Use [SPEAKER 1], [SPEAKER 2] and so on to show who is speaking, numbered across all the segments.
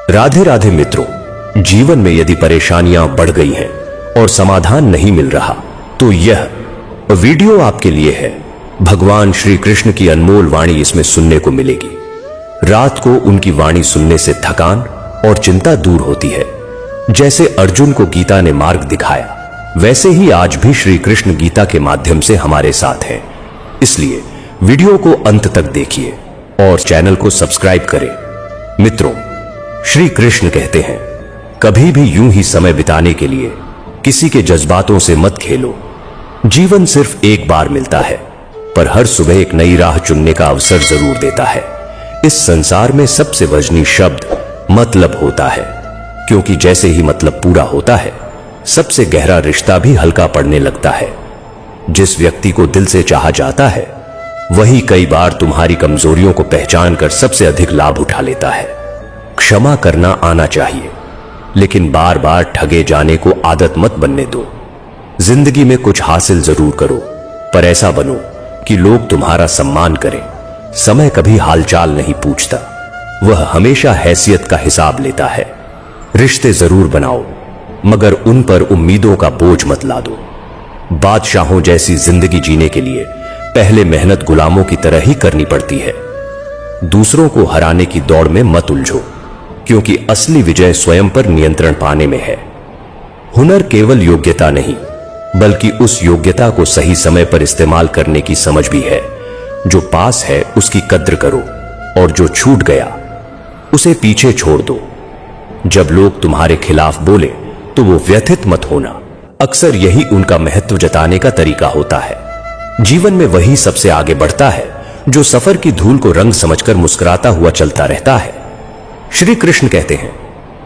[SPEAKER 1] राधे राधे मित्रों, जीवन में यदि परेशानियां बढ़ गई हैं और समाधान नहीं मिल रहा तो यह वीडियो आपके लिए है। भगवान श्री कृष्ण की अनमोल वाणी इसमें सुनने को मिलेगी। रात को उनकी वाणी सुनने से थकान और चिंता दूर होती है। जैसे अर्जुन को गीता ने मार्ग दिखाया, वैसे ही आज भी श्री कृष्ण गीता के माध्यम से हमारे साथ हैं। इसलिए वीडियो को अंत तक देखिए और चैनल को सब्सक्राइब करें। मित्रों, श्री कृष्ण कहते हैं, कभी भी यूं ही समय बिताने के लिए किसी के जज्बातों से मत खेलो। जीवन सिर्फ एक बार मिलता है, पर हर सुबह एक नई राह चुनने का अवसर जरूर देता है। इस संसार में सबसे वजनी शब्द मतलब होता है, क्योंकि जैसे ही मतलब पूरा होता है, सबसे गहरा रिश्ता भी हल्का पड़ने लगता है। जिस व्यक्ति को दिल से चाहा जाता है, वही कई बार तुम्हारी कमजोरियों को पहचान कर सबसे अधिक लाभ उठा लेता है। क्षमा करना आना चाहिए, लेकिन बार बार ठगे जाने को आदत मत बनने दो। जिंदगी में कुछ हासिल जरूर करो, पर ऐसा बनो कि लोग तुम्हारा सम्मान करें। समय कभी हालचाल नहीं पूछता, वह हमेशा हैसियत का हिसाब लेता है। रिश्ते जरूर बनाओ, मगर उन पर उम्मीदों का बोझ मत लादो। बादशाहों जैसी जिंदगी जीने के लिए पहले मेहनत गुलामों की तरह ही करनी पड़ती है। दूसरों को हराने की दौड़ में मत उलझो, क्योंकि असली विजय स्वयं पर नियंत्रण पाने में है। हुनर केवल योग्यता नहीं, बल्कि उस योग्यता को सही समय पर इस्तेमाल करने की समझ भी है। जो पास है उसकी कद्र करो, और जो छूट गया उसे पीछे छोड़ दो। जब लोग तुम्हारे खिलाफ बोले तो वो व्यथित मत होना। अक्सर यही उनका महत्व जताने का तरीका होता है। जीवन में वही सबसे आगे बढ़ता है जो सफर की धूल को रंग समझकर मुस्कुराता हुआ चलता रहता है। श्री कृष्ण कहते हैं,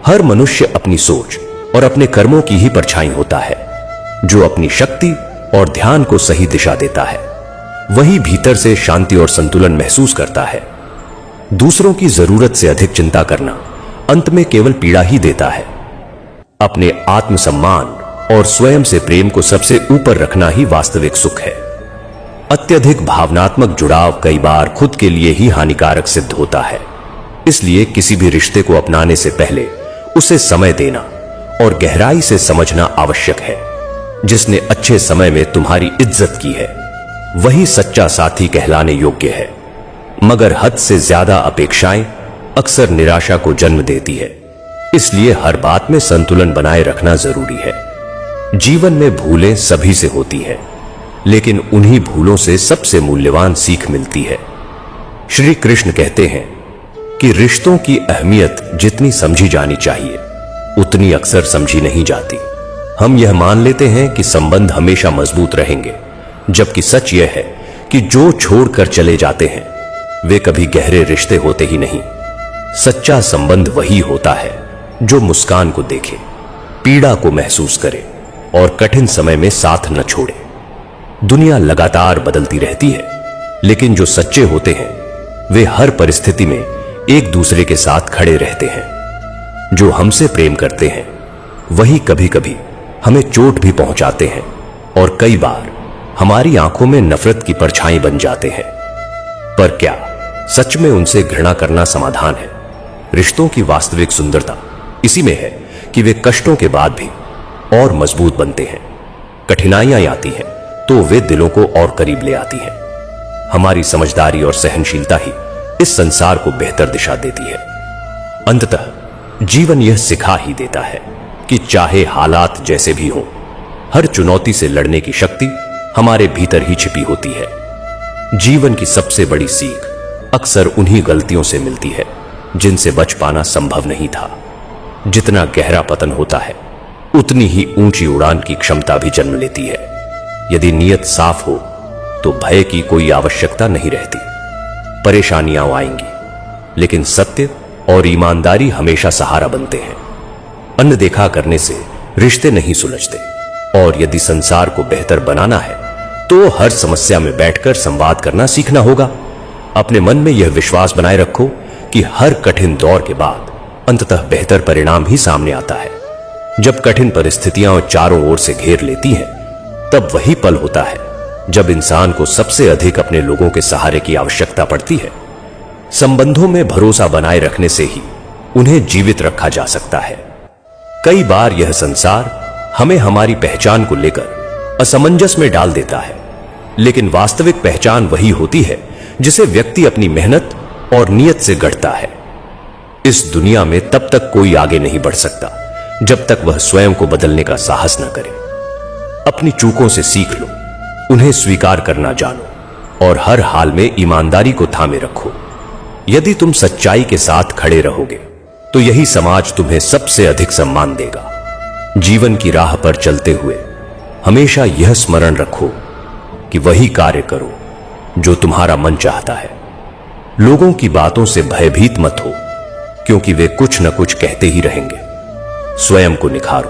[SPEAKER 1] हर मनुष्य अपनी सोच और अपने कर्मों की ही परछाई होता है। जो अपनी शक्ति और ध्यान को सही दिशा देता है, वही भीतर से शांति और संतुलन महसूस करता है। दूसरों की जरूरत से अधिक चिंता करना अंत में केवल पीड़ा ही देता है। अपने आत्मसम्मान और स्वयं से प्रेम को सबसे ऊपर रखना ही वास्तविक सुख है। अत्यधिक भावनात्मक जुड़ाव कई बार खुद के लिए ही हानिकारक सिद्ध होता है। इसलिए किसी भी रिश्ते को अपनाने से पहले उसे समय देना और गहराई से समझना आवश्यक है। जिसने अच्छे समय में तुम्हारी इज्जत की है, वही सच्चा साथी कहलाने योग्य है। मगर हद से ज्यादा अपेक्षाएं अक्सर निराशा को जन्म देती है। इसलिए हर बात में संतुलन बनाए रखना जरूरी है। जीवन में भूलें सभी से होती है, लेकिन उन्हीं भूलों से सबसे मूल्यवान सीख मिलती है। श्री कृष्ण कहते हैं कि रिश्तों की अहमियत जितनी समझी जानी चाहिए, उतनी अक्सर समझी नहीं जाती। हम यह मान लेते हैं कि संबंध हमेशा मजबूत रहेंगे, जबकि सच यह है कि जो छोड़कर चले जाते हैं वे कभी गहरे रिश्ते होते ही नहीं। सच्चा संबंध वही होता है जो मुस्कान को देखे, पीड़ा को महसूस करे और कठिन समय में साथ न छोड़े। दुनिया लगातार बदलती रहती है, लेकिन जो सच्चे होते हैं वे हर परिस्थिति में एक दूसरे के साथ खड़े रहते हैं। जो हमसे प्रेम करते हैं वही कभी कभी हमें चोट भी पहुंचाते हैं, और कई बार हमारी आंखों में नफरत की परछाई बन जाते हैं। पर क्या सच में उनसे घृणा करना समाधान है? रिश्तों की वास्तविक सुंदरता इसी में है कि वे कष्टों के बाद भी और मजबूत बनते हैं। कठिनाइयां आती हैं तो वे दिलों को और करीब ले आती हैं। हमारी समझदारी और सहनशीलता ही इस संसार को बेहतर दिशा देती है। अंततः जीवन यह सिखा ही देता है कि चाहे हालात जैसे भी हों, हर चुनौती से लड़ने की शक्ति हमारे भीतर ही छिपी होती है। जीवन की सबसे बड़ी सीख अक्सर उन्हीं गलतियों से मिलती है जिनसे बच पाना संभव नहीं था। जितना गहरा पतन होता है, उतनी ही ऊंची उड़ान की क्षमता भी जन्म लेती है। यदि नीयत साफ हो तो भय की कोई आवश्यकता नहीं रहती। परेशानियां आएंगी, लेकिन सत्य और ईमानदारी हमेशा सहारा बनते हैं। अनदेखा करने से रिश्ते नहीं सुलझते, और यदि संसार को बेहतर बनाना है तो हर समस्या में बैठकर संवाद करना सीखना होगा। अपने मन में यह विश्वास बनाए रखो कि हर कठिन दौर के बाद अंततः बेहतर परिणाम ही सामने आता है। जब कठिन परिस्थितियां चारों ओर से घेर लेती हैं, तब वही पल होता है जब इंसान को सबसे अधिक अपने लोगों के सहारे की आवश्यकता पड़ती है। संबंधों में भरोसा बनाए रखने से ही उन्हें जीवित रखा जा सकता है। कई बार यह संसार हमें हमारी पहचान को लेकर असमंजस में डाल देता है, लेकिन वास्तविक पहचान वही होती है जिसे व्यक्ति अपनी मेहनत और नियत से गढ़ता है। इस दुनिया में तब तक कोई आगे नहीं बढ़ सकता जब तक वह स्वयं को बदलने का साहस न करे। अपनी चूकों से सीख लो, उन्हें स्वीकार करना जानो और हर हाल में ईमानदारी को थामे रखो। यदि तुम सच्चाई के साथ खड़े रहोगे तो यही समाज तुम्हें सबसे अधिक सम्मान देगा। जीवन की राह पर चलते हुए हमेशा यह स्मरण रखो कि वही कार्य करो जो तुम्हारा मन चाहता है। लोगों की बातों से भयभीत मत हो, क्योंकि वे कुछ न कुछ कहते ही रहेंगे। स्वयं को निखारो,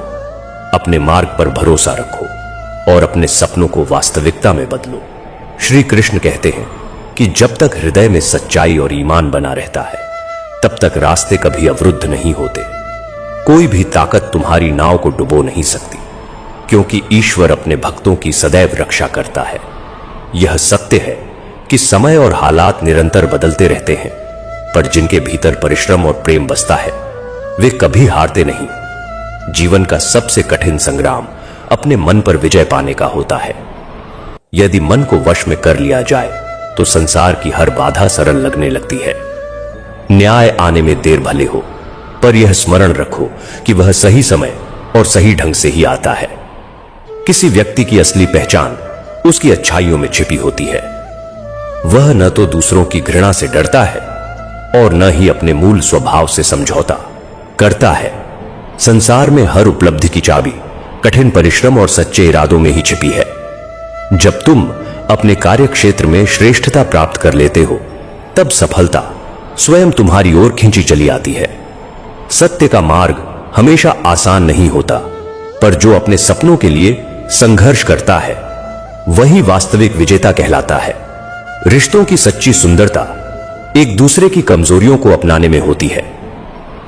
[SPEAKER 1] अपने मार्ग पर भरोसा रखो और अपने सपनों को वास्तविकता में बदलो। श्री कृष्ण कहते हैं कि जब तक हृदय में सच्चाई और ईमान बना रहता है तब तक रास्ते कभी अवरुद्ध नहीं होते। कोई भी ताकत तुम्हारी नाव को डुबो नहीं सकती, क्योंकि ईश्वर अपने भक्तों की सदैव रक्षा करता है। यह सत्य है कि समय और हालात निरंतर बदलते रहते हैं, पर जिनके भीतर परिश्रम और प्रेम बसता है वे कभी हारते नहीं। जीवन का सबसे कठिन संग्राम अपने मन पर विजय पाने का होता है। यदि मन को वश में कर लिया जाए तो संसार की हर बाधा सरल लगने लगती है। न्याय आने में देर भले हो, पर यह स्मरण रखो कि वह सही समय और सही ढंग से ही आता है। किसी व्यक्ति की असली पहचान उसकी अच्छाइयों में छिपी होती है। वह न तो दूसरों की घृणा से डरता है और न ही अपने मूल स्वभाव से समझौता करता है। संसार में हर उपलब्धि की चाबी कठिन परिश्रम और सच्चे इरादों में ही छिपी है। जब तुम अपने कार्य क्षेत्र में श्रेष्ठता प्राप्त कर लेते हो, तब सफलता स्वयं तुम्हारी ओर खींची चली आती है। सत्य का मार्ग हमेशा आसान नहीं होता, पर जो अपने सपनों के लिए संघर्ष करता है वही वास्तविक विजेता कहलाता है। रिश्तों की सच्ची सुंदरता एक दूसरे की कमजोरियों को अपनाने में होती है।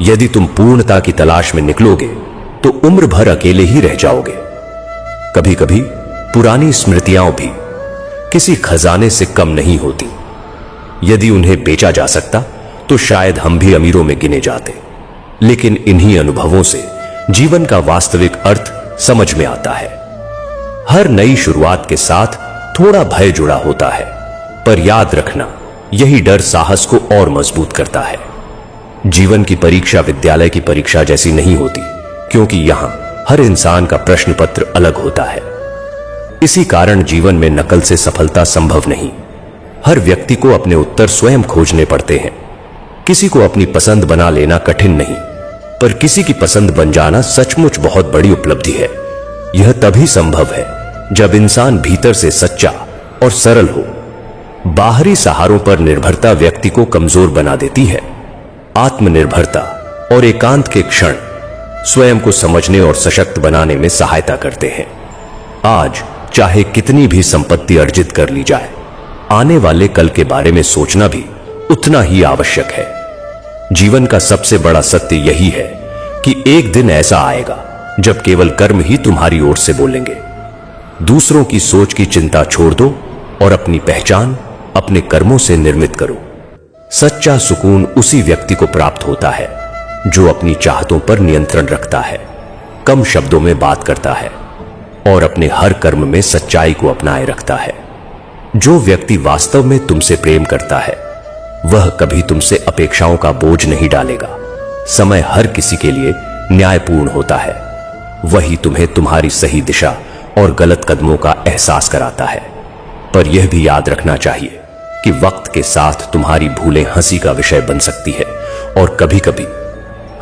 [SPEAKER 1] यदि तुम पूर्णता की तलाश में निकलोगे तो उम्र भर अकेले ही रह जाओगे। कभी कभी पुरानी स्मृतियां भी किसी खजाने से कम नहीं होती। यदि उन्हें बेचा जा सकता तो शायद हम भी अमीरों में गिने जाते, लेकिन इन्हीं अनुभवों से जीवन का वास्तविक अर्थ समझ में आता है। हर नई शुरुआत के साथ थोड़ा भय जुड़ा होता है, पर याद रखना यही डर साहस को और मजबूत करता है। जीवन की परीक्षा विद्यालय की परीक्षा जैसी नहीं होती, क्योंकि यहां हर इंसान का प्रश्न पत्र अलग होता है। इसी कारण जीवन में नकल से सफलता संभव नहीं। हर व्यक्ति को अपने उत्तर स्वयं खोजने पड़ते हैं। किसी को अपनी पसंद बना लेना कठिन नहीं, पर किसी की पसंद बन जाना सचमुच बहुत बड़ी उपलब्धि है। यह तभी संभव है जब इंसान भीतर से सच्चा और सरल हो। बाहरी सहारों पर निर्भरता व्यक्ति को कमजोर बना देती है। आत्मनिर्भरता और एकांत के क्षण स्वयं को समझने और सशक्त बनाने में सहायता करते हैं। आज चाहे कितनी भी संपत्ति अर्जित कर ली जाए, आने वाले कल के बारे में सोचना भी उतना ही आवश्यक है। जीवन का सबसे बड़ा सत्य यही है कि एक दिन ऐसा आएगा जब केवल कर्म ही तुम्हारी ओर से बोलेंगे। दूसरों की सोच की चिंता छोड़ दो और अपनी पहचान अपने कर्मों से निर्मित करो। सच्चा सुकून उसी व्यक्ति को प्राप्त होता है जो अपनी चाहतों पर नियंत्रण रखता है, कम शब्दों में बात करता है और अपने हर कर्म में सच्चाई को अपनाए रखता है। जो व्यक्ति वास्तव में तुमसे प्रेम करता है वह कभी तुमसे अपेक्षाओं का बोझ नहीं डालेगा। समय हर किसी के लिए न्यायपूर्ण होता है। वही तुम्हें तुम्हारी सही दिशा और गलत कदमों का एहसास कराता है। पर यह भी याद रखना चाहिए कि वक्त के साथ तुम्हारी भूलें हंसी का विषय बन सकती है और कभी कभी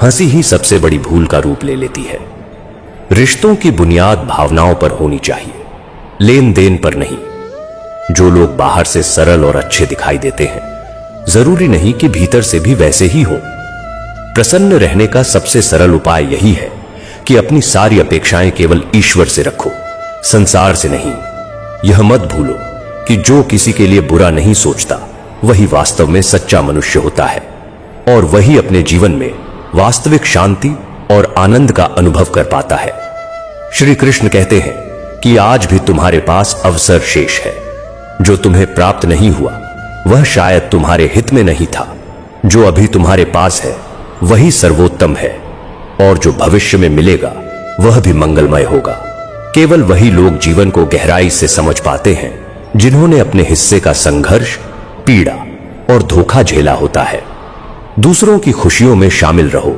[SPEAKER 1] हंसी ही सबसे बड़ी भूल का रूप ले लेती है। रिश्तों की बुनियाद भावनाओं पर होनी चाहिए, लेन देन पर नहीं। जो लोग बाहर से सरल और अच्छे दिखाई देते हैं, जरूरी नहीं कि भीतर से भी वैसे ही हो। प्रसन्न रहने का सबसे सरल उपाय यही है कि अपनी सारी अपेक्षाएं केवल ईश्वर से रखो, संसार से नहीं। यह मत भूलो कि जो किसी के लिए बुरा नहीं सोचता वही वास्तव में सच्चा मनुष्य होता है और वही अपने जीवन में वास्तविक शांति और आनंद का अनुभव कर पाता है। श्री कृष्ण कहते हैं कि आज भी तुम्हारे पास अवसर शेष है। जो तुम्हें प्राप्त नहीं हुआ वह शायद तुम्हारे हित में नहीं था। जो अभी तुम्हारे पास है वही सर्वोत्तम है और जो भविष्य में मिलेगा वह भी मंगलमय होगा। केवल वही लोग जीवन को गहराई से समझ पाते हैं जिन्होंने अपने हिस्से का संघर्ष, पीड़ा और धोखा झेला होता है। दूसरों की खुशियों में शामिल रहो,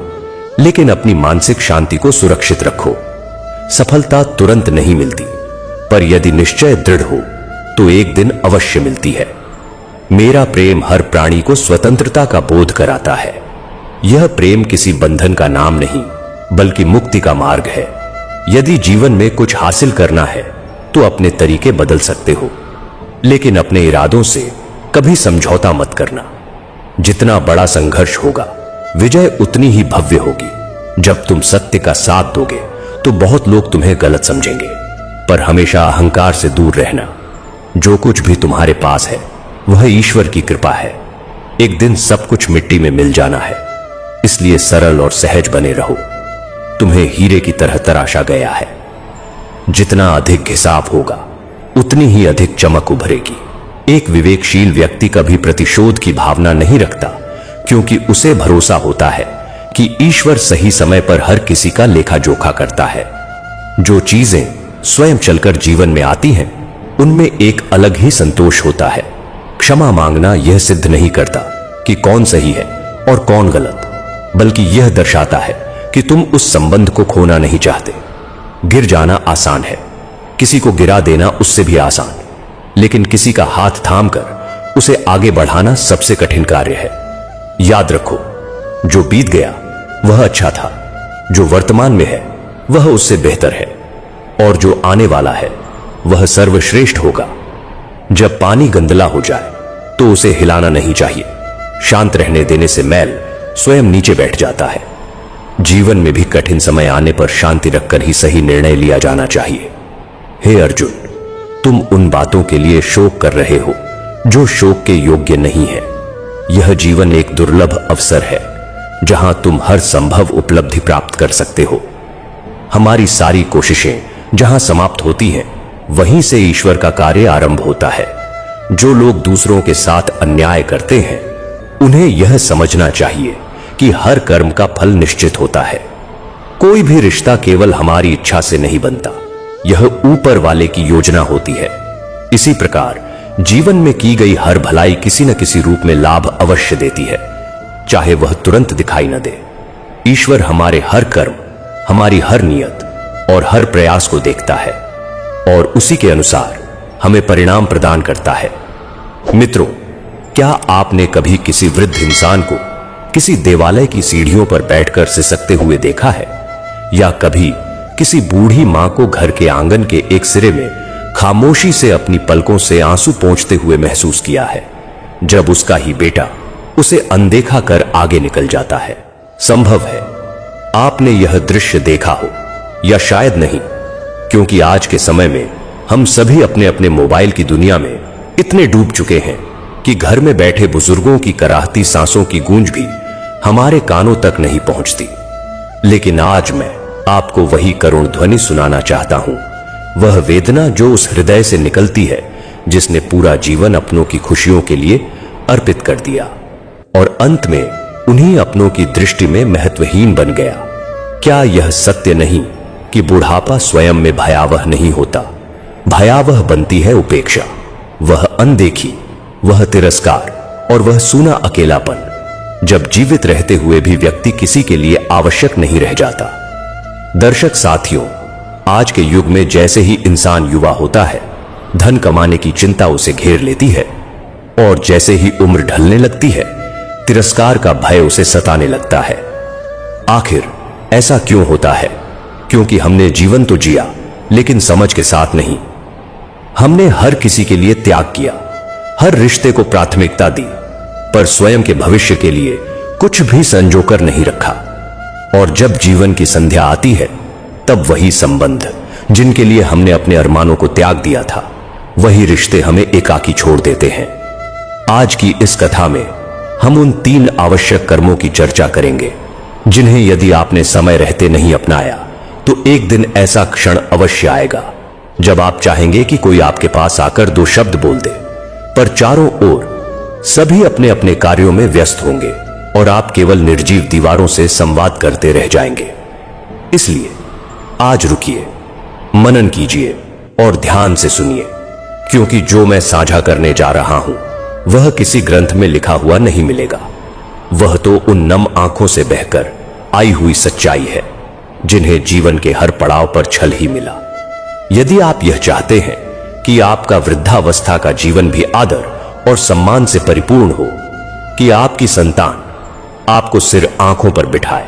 [SPEAKER 1] लेकिन अपनी मानसिक शांति को सुरक्षित रखो। सफलता तुरंत नहीं मिलती, पर यदि निश्चय दृढ़ हो तो एक दिन अवश्य मिलती है। मेरा प्रेम हर प्राणी को स्वतंत्रता का बोध कराता है। यह प्रेम किसी बंधन का नाम नहीं, बल्कि मुक्ति का मार्ग है। यदि जीवन में कुछ हासिल करना है तो अपने तरीके बदल सकते हो, लेकिन अपने इरादों से कभी समझौता मत करना। जितना बड़ा संघर्ष होगा, विजय उतनी ही भव्य होगी। जब तुम सत्य का साथ दोगे तो बहुत लोग तुम्हें गलत समझेंगे, पर हमेशा अहंकार से दूर रहना। जो कुछ भी तुम्हारे पास है वह ईश्वर की कृपा है। एक दिन सब कुछ मिट्टी में मिल जाना है, इसलिए सरल और सहज बने रहो। तुम्हें हीरे की तरह तराशा गया है। जितना अधिक हिसाब होगा उतनी ही अधिक चमक उभरेगी। एक विवेकशील व्यक्ति कभी प्रतिशोध की भावना नहीं रखता, क्योंकि उसे भरोसा होता है कि ईश्वर सही समय पर हर किसी का लेखा जोखा करता है। जो चीजें स्वयं चलकर जीवन में आती हैं, उनमें एक अलग ही संतोष होता है। क्षमा मांगना यह सिद्ध नहीं करता कि कौन सही है और कौन गलत, बल्कि यह दर्शाता है कि तुम उस संबंध को खोना नहीं चाहते। गिर जाना आसान है, किसी को गिरा देना उससे भी आसान, लेकिन किसी का हाथ थामकर उसे आगे बढ़ाना सबसे कठिन कार्य है। याद रखो, जो बीत गया वह अच्छा था, जो वर्तमान में है वह उससे बेहतर है, और जो आने वाला है वह सर्वश्रेष्ठ होगा। जब पानी गंदला हो जाए तो उसे हिलाना नहीं चाहिए। शांत रहने देने से मैल स्वयं नीचे बैठ जाता है। जीवन में भी कठिन समय आने पर शांति रखकर ही सही निर्णय लिया जाना चाहिए। हे अर्जुन, तुम उन बातों के लिए शोक कर रहे हो जो शोक के योग्य नहीं है। यह जीवन एक दुर्लभ अवसर है जहां तुम हर संभव उपलब्धि प्राप्त कर सकते हो। हमारी सारी कोशिशें जहां समाप्त होती हैं, वहीं से ईश्वर का कार्य आरंभ होता है। जो लोग दूसरों के साथ अन्याय करते हैं, उन्हें यह समझना चाहिए कि हर कर्म का फल निश्चित होता है। कोई भी रिश्ता केवल हमारी इच्छा से नहीं बनता, यह ऊपर वाले की योजना होती है। इसी प्रकार जीवन में की गई हर भलाई किसी न किसी रूप में लाभ अवश्य देती है, चाहे वह तुरंत दिखाई न दे। ईश्वर हमारे हर कर्म, हमारी हर नियत और हर प्रयास को देखता है और उसी के अनुसार हमें परिणाम प्रदान करता है। मित्रों, क्या आपने कभी किसी वृद्ध इंसान को किसी देवालय की सीढ़ियों पर बैठकर सिसकते हुए देखा है, या कभी किसी बूढ़ी मां को घर के आंगन के एक सिरे में खामोशी से अपनी पलकों से आंसू पोंछते हुए महसूस किया है, जब उसका ही बेटा उसे अनदेखा कर आगे निकल जाता है? संभव है आपने यह दृश्य देखा हो, या शायद नहीं, क्योंकि आज के समय में हम सभी अपने अपने मोबाइल की दुनिया में इतने डूब चुके हैं कि घर में बैठे बुजुर्गों की कराहती सांसों की गूंज भी हमारे कानों तक नहीं पहुंचती। लेकिन आज मैं आपको वही करुण ध्वनि सुनाना चाहता हूं, वह वेदना जो उस हृदय से निकलती है जिसने पूरा जीवन अपनों की खुशियों के लिए अर्पित कर दिया और अंत में उन्हीं अपनों की दृष्टि में महत्वहीन बन गया। क्या यह सत्य नहीं कि बुढ़ापा स्वयं में भयावह नहीं होता? भयावह बनती है उपेक्षा, वह अनदेखी, वह तिरस्कार और वह सूना अकेलापन, जब जीवित रहते हुए भी व्यक्ति किसी के लिए आवश्यक नहीं रह जाता। दर्शक साथियों, आज के युग में जैसे ही इंसान युवा होता है, धन कमाने की चिंता उसे घेर लेती है, और जैसे ही उम्र ढलने लगती है, तिरस्कार का भय उसे सताने लगता है। आखिर ऐसा क्यों होता है? क्योंकि हमने जीवन तो जिया, लेकिन समझ के साथ नहीं। हमने हर किसी के लिए त्याग किया, हर रिश्ते को प्राथमिकता दी, पर स्वयं के भविष्य के लिए कुछ भी संजोकर नहीं रखा। और जब जीवन की संध्या आती है, तब वही संबंध जिनके लिए हमने अपने अरमानों को त्याग दिया था, वही रिश्ते हमें एकाकी छोड़ देते हैं। आज की इस कथा में हम उन 3 आवश्यक कर्मों की चर्चा करेंगे, जिन्हें यदि आपने समय रहते नहीं अपनाया, तो एक दिन ऐसा क्षण अवश्य आएगा जब आप चाहेंगे कि कोई आपके पास आकर 2 शब्द बोल दे, पर चारों ओर सभी अपने अपने कार्यों में व्यस्त होंगे और आप केवल निर्जीव दीवारों से संवाद करते रह जाएंगे। इसलिए आज रुकिए, मनन कीजिए और ध्यान से सुनिए, क्योंकि जो मैं साझा करने जा रहा हूं वह किसी ग्रंथ में लिखा हुआ नहीं मिलेगा। वह तो उन नम आंखों से बहकर आई हुई सच्चाई है जिन्हें जीवन के हर पड़ाव पर छल ही मिला। यदि आप यह चाहते हैं कि आपका वृद्धावस्था का जीवन भी आदर और सम्मान से परिपूर्ण हो, कि आपकी संतान आपको सिर आंखों पर बिठाए,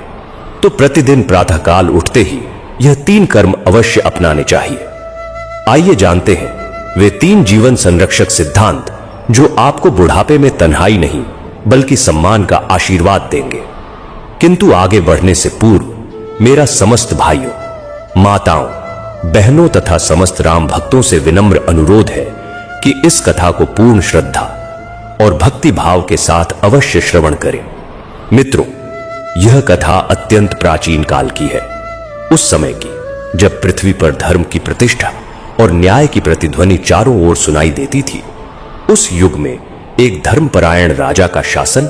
[SPEAKER 1] तो प्रतिदिन प्रातःकाल उठते ही यह 3 कर्म अवश्य अपनाने चाहिए। आइए जानते हैं वे 3 जीवन संरक्षक सिद्धांत जो आपको बुढ़ापे में तन्हाई नहीं बल्कि सम्मान का आशीर्वाद देंगे। किंतु आगे बढ़ने से पूर्व मेरा समस्त भाइयों, माताओं, बहनों तथा समस्त राम भक्तों से विनम्र अनुरोध है कि इस कथा को पूर्ण श्रद्धा और भक्ति भाव के साथ अवश्य श्रवण करें। मित्रों, यह कथा अत्यंत प्राचीन काल की है, उस समय की जब पृथ्वी पर धर्म की प्रतिष्ठा और न्याय की प्रतिध्वनि चारों ओर सुनाई देती थी। उस युग में एक धर्मपरायण राजा का शासन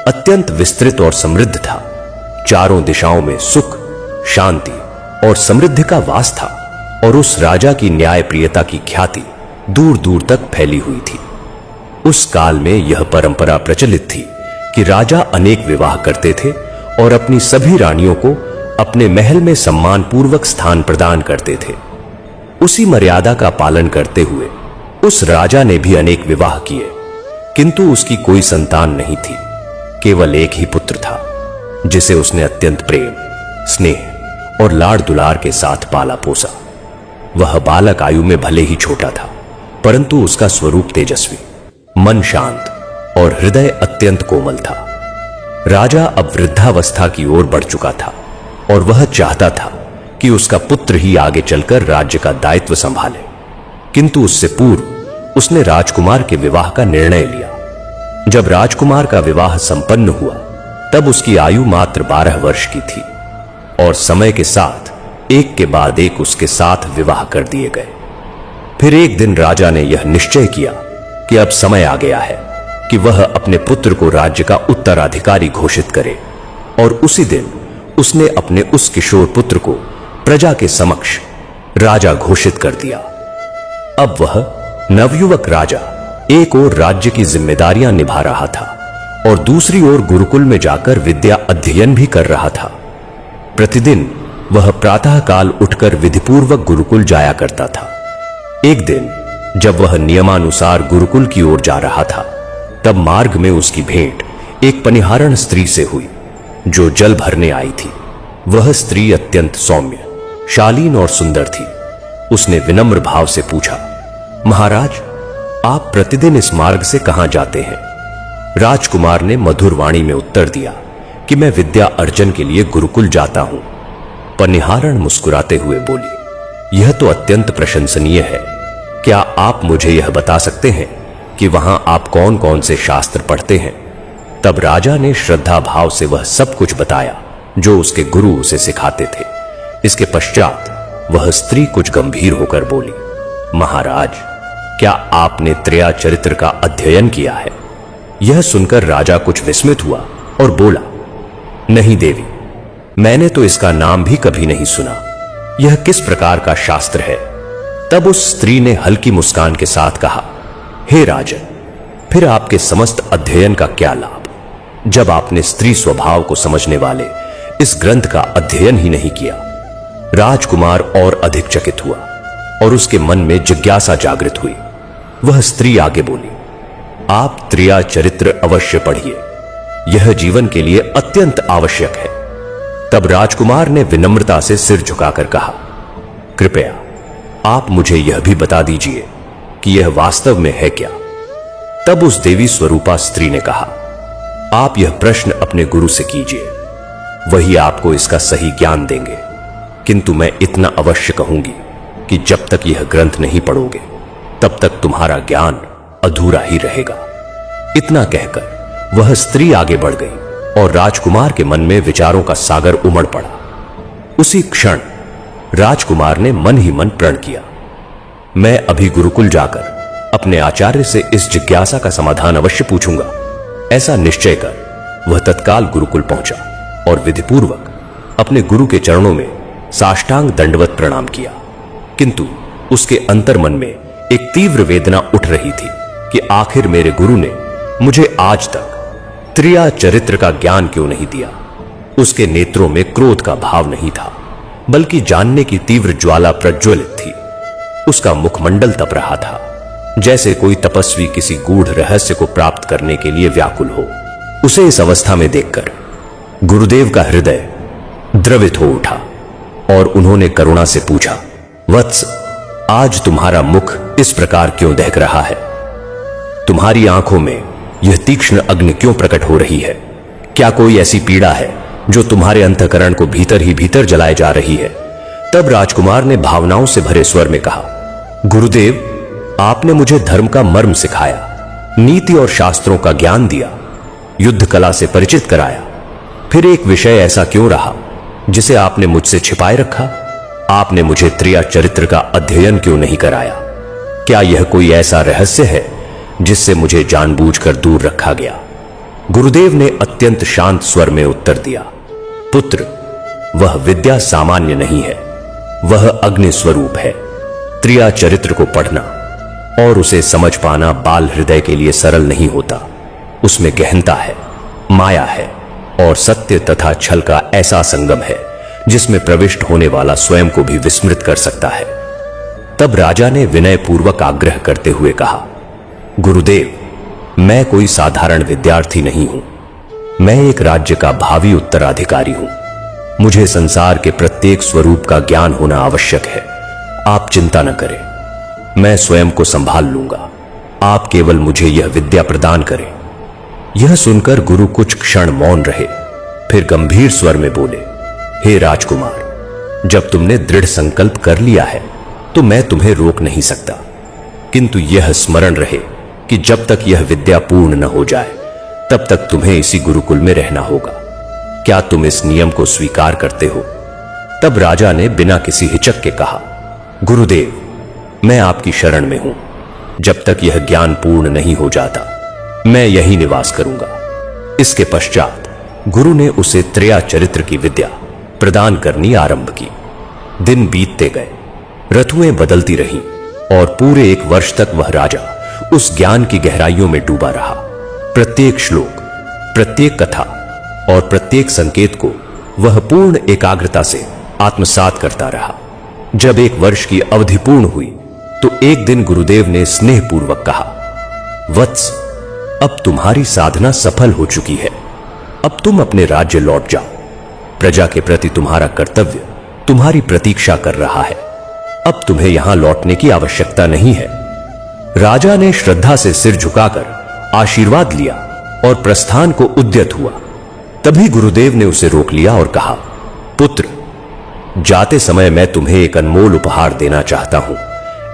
[SPEAKER 1] अत्यंत विस्तृत और समृद्ध था। चारों दिशाओं में सुख, शांति और समृद्धि का वास था और उस राजा की न्यायप्रियता की ख्याति दूर दूर तक फैली हुई थी। उस काल में यह परंपरा प्रचलित थी कि राजा अनेक विवाह करते थे और अपनी सभी रानियों को अपने महल में सम्मान पूर्वक स्थान प्रदान करते थे। उसी मर्यादा का पालन करते हुए उस राजा ने भी अनेक विवाह किए, किंतु उसकी कोई संतान नहीं थी। केवल एक ही पुत्र था जिसे उसने अत्यंत प्रेम, स्नेह और लाड़ दुलार के साथ पाला पोसा। वह बालक आयु में भले ही छोटा था, परंतु उसका स्वरूप तेजस्वी, मन शांत और हृदय अत्यंत कोमल था। राजा अब वृद्धावस्था की ओर बढ़ चुका था और वह चाहता था कि उसका पुत्र ही आगे चलकर राज्य का दायित्व संभाले। किंतु उससे पूर्व उसने राजकुमार के विवाह का निर्णय लिया। जब राजकुमार का विवाह संपन्न हुआ तब उसकी आयु मात्र 12 वर्ष की थी और समय के साथ एक के बाद एक उसके साथ विवाह कर दिए गए। फिर एक दिन राजा ने यह निश्चय किया कि अब समय आ गया है कि वह अपने पुत्र को राज्य का उत्तराधिकारी घोषित करे, और उसी दिन उसने अपने उस किशोर पुत्र को प्रजा के समक्ष राजा घोषित कर दिया। अब वह नवयुवक राजा एक ओर राज्य की जिम्मेदारियां निभा रहा था और दूसरी ओर गुरुकुल में जाकर विद्या अध्ययन भी कर रहा था। प्रतिदिन वह प्रातःकाल उठकर विधिपूर्वक गुरुकुल जाया करता था। एक दिन जब वह नियमानुसार गुरुकुल की ओर जा रहा था, तब मार्ग में उसकी भेंट एक पनिहारण स्त्री से हुई जो जल भरने आई थी। वह स्त्री अत्यंत सौम्य, शालीन और सुंदर थी। उसने विनम्र भाव से पूछा, महाराज, आप प्रतिदिन इस मार्ग से कहां जाते हैं? राजकुमार ने मधुर वाणी में उत्तर दिया कि मैं विद्या अर्जन के लिए गुरुकुल जाता हूं। पनिहारण मुस्कुराते हुए बोली, यह तो अत्यंत प्रशंसनीय है। क्या आप मुझे यह बता सकते हैं कि वहां आप कौन कौन से शास्त्र पढ़ते हैं? तब राजा ने श्रद्धा भाव से वह सब कुछ बताया जो उसके गुरु उसे सिखाते थे। इसके पश्चात वह स्त्री कुछ गंभीर होकर बोली, महाराज, क्या आपने त्रेया चरित्र का अध्ययन किया है? यह सुनकर राजा कुछ विस्मित हुआ और बोला, नहीं देवी, मैंने तो इसका नाम भी कभी नहीं सुना। यह किस प्रकार का शास्त्र है? तब उस स्त्री ने हल्की मुस्कान के साथ कहा, हे राजन, फिर आपके समस्त अध्ययन का क्या लाभ, जब आपने स्त्री स्वभाव को समझने वाले इस ग्रंथ का अध्ययन ही नहीं किया। राजकुमार और अधिक चकित हुआ और उसके मन में जिज्ञासा जागृत हुई। वह स्त्री आगे बोली, आप त्रिया चरित्र अवश्य पढ़िए, यह जीवन के लिए अत्यंत आवश्यक है। तब राजकुमार ने विनम्रता से सिर झुकाकर कहा, कृपया आप मुझे यह भी बता दीजिए कि यह वास्तव में है क्या? तब उस देवी स्वरूपा स्त्री ने कहा, आप यह प्रश्न अपने गुरु से कीजिए, वही आपको इसका सही ज्ञान देंगे। किंतु मैं इतना अवश्य कहूंगी कि जब तक यह ग्रंथ नहीं पढ़ोगे तब तक तुम्हारा ज्ञान अधूरा ही रहेगा। इतना कहकर वह स्त्री आगे बढ़ गई और राजकुमार के मन में विचारों का सागर उमड़ पड़ा। उसी क्षण राजकुमार ने मन ही मन प्रण किया, मैं अभी गुरुकुल जाकर अपने आचार्य से इस जिज्ञासा का समाधान अवश्य पूछूंगा। ऐसा निश्चय कर वह तत्काल गुरुकुल पहुंचा और विधिपूर्वक अपने गुरु के चरणों में साष्टांग दंडवत प्रणाम किया। किंतु उसके अंतर्मन में एक तीव्र वेदना उठ रही थी कि आखिर मेरे गुरु ने मुझे आज तक त्रिया चरित्र का ज्ञान क्यों नहीं दिया। उसके नेत्रों में क्रोध का भाव नहीं था, बल्कि जानने की तीव्र ज्वाला प्रज्वलित थी। उसका मुखमंडल तप रहा था, जैसे कोई तपस्वी किसी गूढ़ रहस्य को प्राप्त करने के लिए व्याकुल हो। उसे इस अवस्था में देखकर गुरुदेव का हृदय द्रवित हो उठा और उन्होंने करुणा से पूछा, वत्स, आज तुम्हारा मुख इस प्रकार क्यों दहक रहा है? तुम्हारी आंखों में यह तीक्ष्ण अग्नि क्यों प्रकट हो रही है? क्या कोई ऐसी पीड़ा है जो तुम्हारे अंतःकरण को भीतर ही भीतर जलाए जा रही है? तब राजकुमार ने भावनाओं से भरे स्वर में कहा, गुरुदेव, आपने मुझे धर्म का मर्म सिखाया, नीति और शास्त्रों का ज्ञान दिया, युद्ध कला से परिचित कराया, फिर एक विषय ऐसा क्यों रहा जिसे आपने मुझसे छिपाए रखा? आपने मुझे त्रिया चरित्र का अध्ययन क्यों नहीं कराया? क्या यह कोई ऐसा रहस्य है जिससे मुझे जानबूझकर दूर रखा गया? गुरुदेव ने अत्यंत शांत स्वर में उत्तर दिया, पुत्र, वह विद्या सामान्य नहीं है, वह अग्नि स्वरूप है। त्रिया चरित्र को पढ़ना और उसे समझ पाना बाल हृदय के लिए सरल नहीं होता। उसमें गहनता है, माया है और सत्य तथा छल का ऐसा संगम है जिसमें प्रविष्ट होने वाला स्वयं को भी विस्मृत कर सकता है। तब राजा ने विनय पूर्वक आग्रह करते हुए कहा, गुरुदेव, मैं कोई साधारण विद्यार्थी नहीं हूं, मैं एक राज्य का भावी उत्तराधिकारी हूं। मुझे संसार के प्रत्येक स्वरूप का ज्ञान होना आवश्यक है। आप चिंता न करें, मैं स्वयं को संभाल लूंगा। आप केवल मुझे यह विद्या प्रदान करें। यह सुनकर गुरु कुछ क्षण मौन रहे, फिर गंभीर स्वर में बोले, हे राजकुमार, जब तुमने दृढ़ संकल्प कर लिया है तो मैं तुम्हें रोक नहीं सकता, किंतु यह स्मरण रहे कि जब तक यह विद्या पूर्ण न हो जाए तब तक तुम्हें इसी गुरुकुल में रहना होगा। क्या तुम इस नियम को स्वीकार करते हो? तब राजा ने बिना किसी हिचक के कहा, गुरुदेव, मैं आपकी शरण में हूं। जब तक यह ज्ञान पूर्ण नहीं हो जाता मैं यहीं निवास करूंगा। इसके पश्चात गुरु ने उसे त्रिया चरित्र की विद्या प्रदान करनी आरंभ की। दिन बीतते गए, ऋतुएं बदलती रहीं और पूरे 1 वर्ष तक वह राजा उस ज्ञान की गहराइयों में डूबा रहा। प्रत्येक श्लोक, प्रत्येक कथा और प्रत्येक संकेत को वह पूर्ण एकाग्रता से आत्मसात करता रहा। जब 1 वर्ष की अवधि पूर्ण हुई तो एक दिन गुरुदेव ने स्नेहपूर्वक कहा, वत्स, अब तुम्हारी साधना सफल हो चुकी है। अब तुम अपने राज्य लौट जाओ। प्रजा के प्रति तुम्हारा कर्तव्य तुम्हारी प्रतीक्षा कर रहा है। अब तुम्हें यहां लौटने की आवश्यकता नहीं है। राजा ने श्रद्धा से सिर झुकाकर आशीर्वाद लिया और प्रस्थान को उद्यत हुआ। तभी गुरुदेव ने उसे रोक लिया और कहा, पुत्र, जाते समय मैं तुम्हें एक अनमोल उपहार देना चाहता हूं,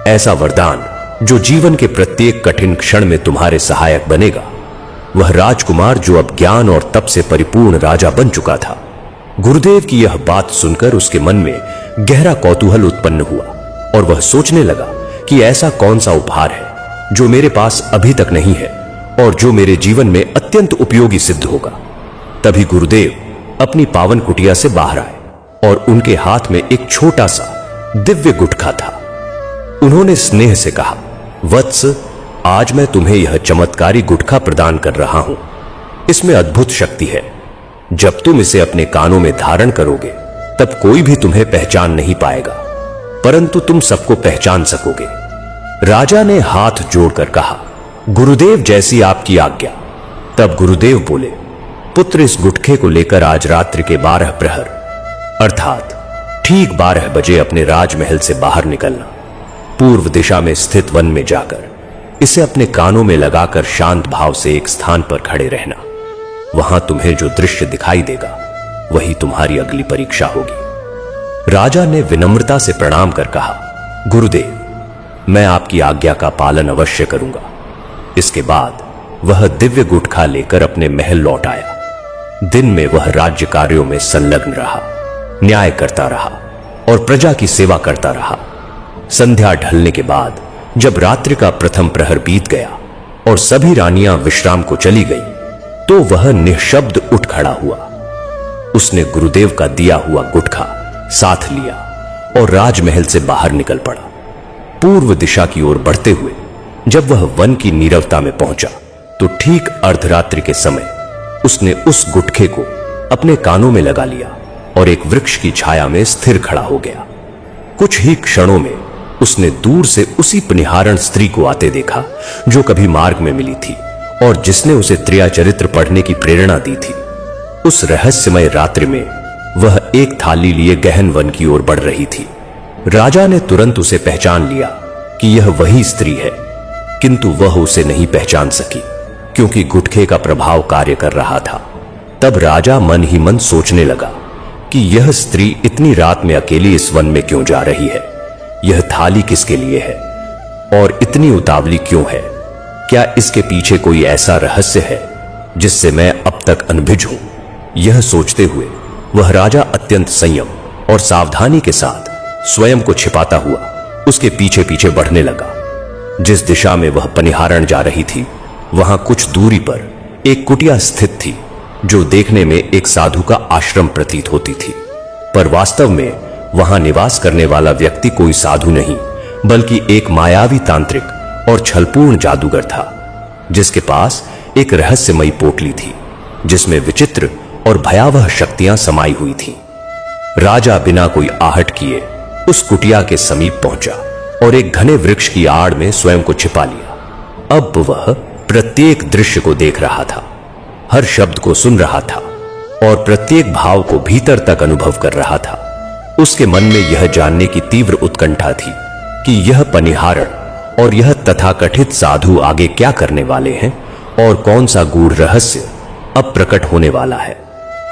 [SPEAKER 1] ऐसा वरदान जो जीवन के प्रत्येक कठिन क्षण में तुम्हारे सहायक बनेगा। वह राजकुमार जो अब ज्ञान और तप से परिपूर्ण राजा बन चुका था। गुरुदेव की यह बात सुनकर उसके मन में गहरा कौतूहल उत्पन्न हुआ और वह सोचने लगा कि ऐसा कौन सा उपहार है जो मेरे पास अभी तक नहीं है और जो मेरे जीवन में अत्यंत उपयोगी सिद्ध होगा। तभी गुरुदेव अपनी पावन कुटिया से बाहर आए और उनके हाथ में एक छोटा सा दिव्य गुटखा था। उन्होंने स्नेह से कहा, वत्स, आज मैं तुम्हें यह चमत्कारी गुटखा प्रदान कर रहा हूं। इसमें अद्भुत शक्ति है। जब तुम इसे अपने कानों में धारण करोगे तब कोई भी तुम्हें पहचान नहीं पाएगा, परंतु तुम सबको पहचान सकोगे। राजा ने हाथ जोड़कर कहा, गुरुदेव, जैसी आपकी आज्ञा। तब गुरुदेव बोले, पुत्र, इस गुटखे को लेकर आज रात्रि के 12 प्रहर अर्थात ठीक 12 बजे अपने राजमहल से बाहर निकलना। पूर्व दिशा में स्थित वन में जाकर इसे अपने कानों में लगाकर शांत भाव से एक स्थान पर खड़े रहना। वहां तुम्हें जो दृश्य दिखाई देगा वही तुम्हारी अगली परीक्षा होगी। राजा ने विनम्रता से प्रणाम कर कहा, गुरुदेव, मैं आपकी आज्ञा का पालन अवश्य करूंगा। इसके बाद वह दिव्य गुटखा लेकर अपने महल लौट आया। दिन में वह राज्य कार्यों में संलग्न रहा, न्याय करता रहा और प्रजा की सेवा करता रहा। संध्या ढलने के बाद जब रात्रि का प्रथम प्रहर बीत गया और सभी रानियां विश्राम को चली गई तो तो वह निःशब्द उठ खड़ा हुआ। उसने गुरुदेव का दिया हुआ गुटखा साथ लिया और राजमहल से बाहर निकल पड़ा। पूर्व दिशा की ओर बढ़ते हुए जब वह वन की नीरवता में पहुंचा तो ठीक अर्धरात्रि के समय उसने उस गुटखे को अपने कानों में लगा लिया और एक वृक्ष की छाया में स्थिर खड़ा हो गया। कुछ ही क्षणों में उसने दूर से उसी पनिहारण स्त्री को आते देखा जो कभी मार्ग में मिली थी और जिसने उसे त्रिया चरित्र पढ़ने की प्रेरणा दी थी। उस रहस्यमय रात्रि में वह एक थाली लिए गहन वन की ओर बढ़ रही थी। राजा ने तुरंत उसे पहचान लिया कि यह वही स्त्री है, किंतु वह उसे नहीं पहचान सकी क्योंकि गुटखे का प्रभाव कार्य कर रहा था। तब राजा मन ही मन सोचने लगा कि यह स्त्री इतनी रात में अकेली इस वन में क्यों जा रही है, यह थाली किसके लिए है और इतनी उतावली क्यों है? क्या इसके पीछे कोई ऐसा रहस्य है जिससे मैं अब तक अनभिज हूं? यह सोचते हुए वह राजा अत्यंत संयम और सावधानी के साथ स्वयं को छिपाता हुआ उसके पीछे पीछे बढ़ने लगा। जिस दिशा में वह पनिहारण जा रही थी वहां कुछ दूरी पर एक कुटिया स्थित थी जो देखने में एक साधु का आश्रम प्रतीत होती थी, पर वास्तव में वहां निवास करने वाला व्यक्ति कोई साधु नहीं बल्कि एक मायावी तांत्रिक और छलपूर्ण जादूगर था, जिसके पास एक रहस्यमयी पोटली थी जिसमें विचित्र और भयावह शक्तियां समाई हुई थीं। राजा बिना कोई आहट किए उस कुटिया के समीप पहुंचा और एक घने वृक्ष की आड़ में स्वयं को छिपा लिया। अब वह प्रत्येक दृश्य को देख रहा था, हर शब्द को सुन रहा था और प्रत्येक भाव को भीतर तक अनुभव कर रहा था। उसके मन में यह जानने की तीव्र उत्कंठा थी कि यह पनिहारण और यह तथाकथित साधु आगे क्या करने वाले हैं और कौन सा गूढ़ रहस्य अब प्रकट होने वाला है।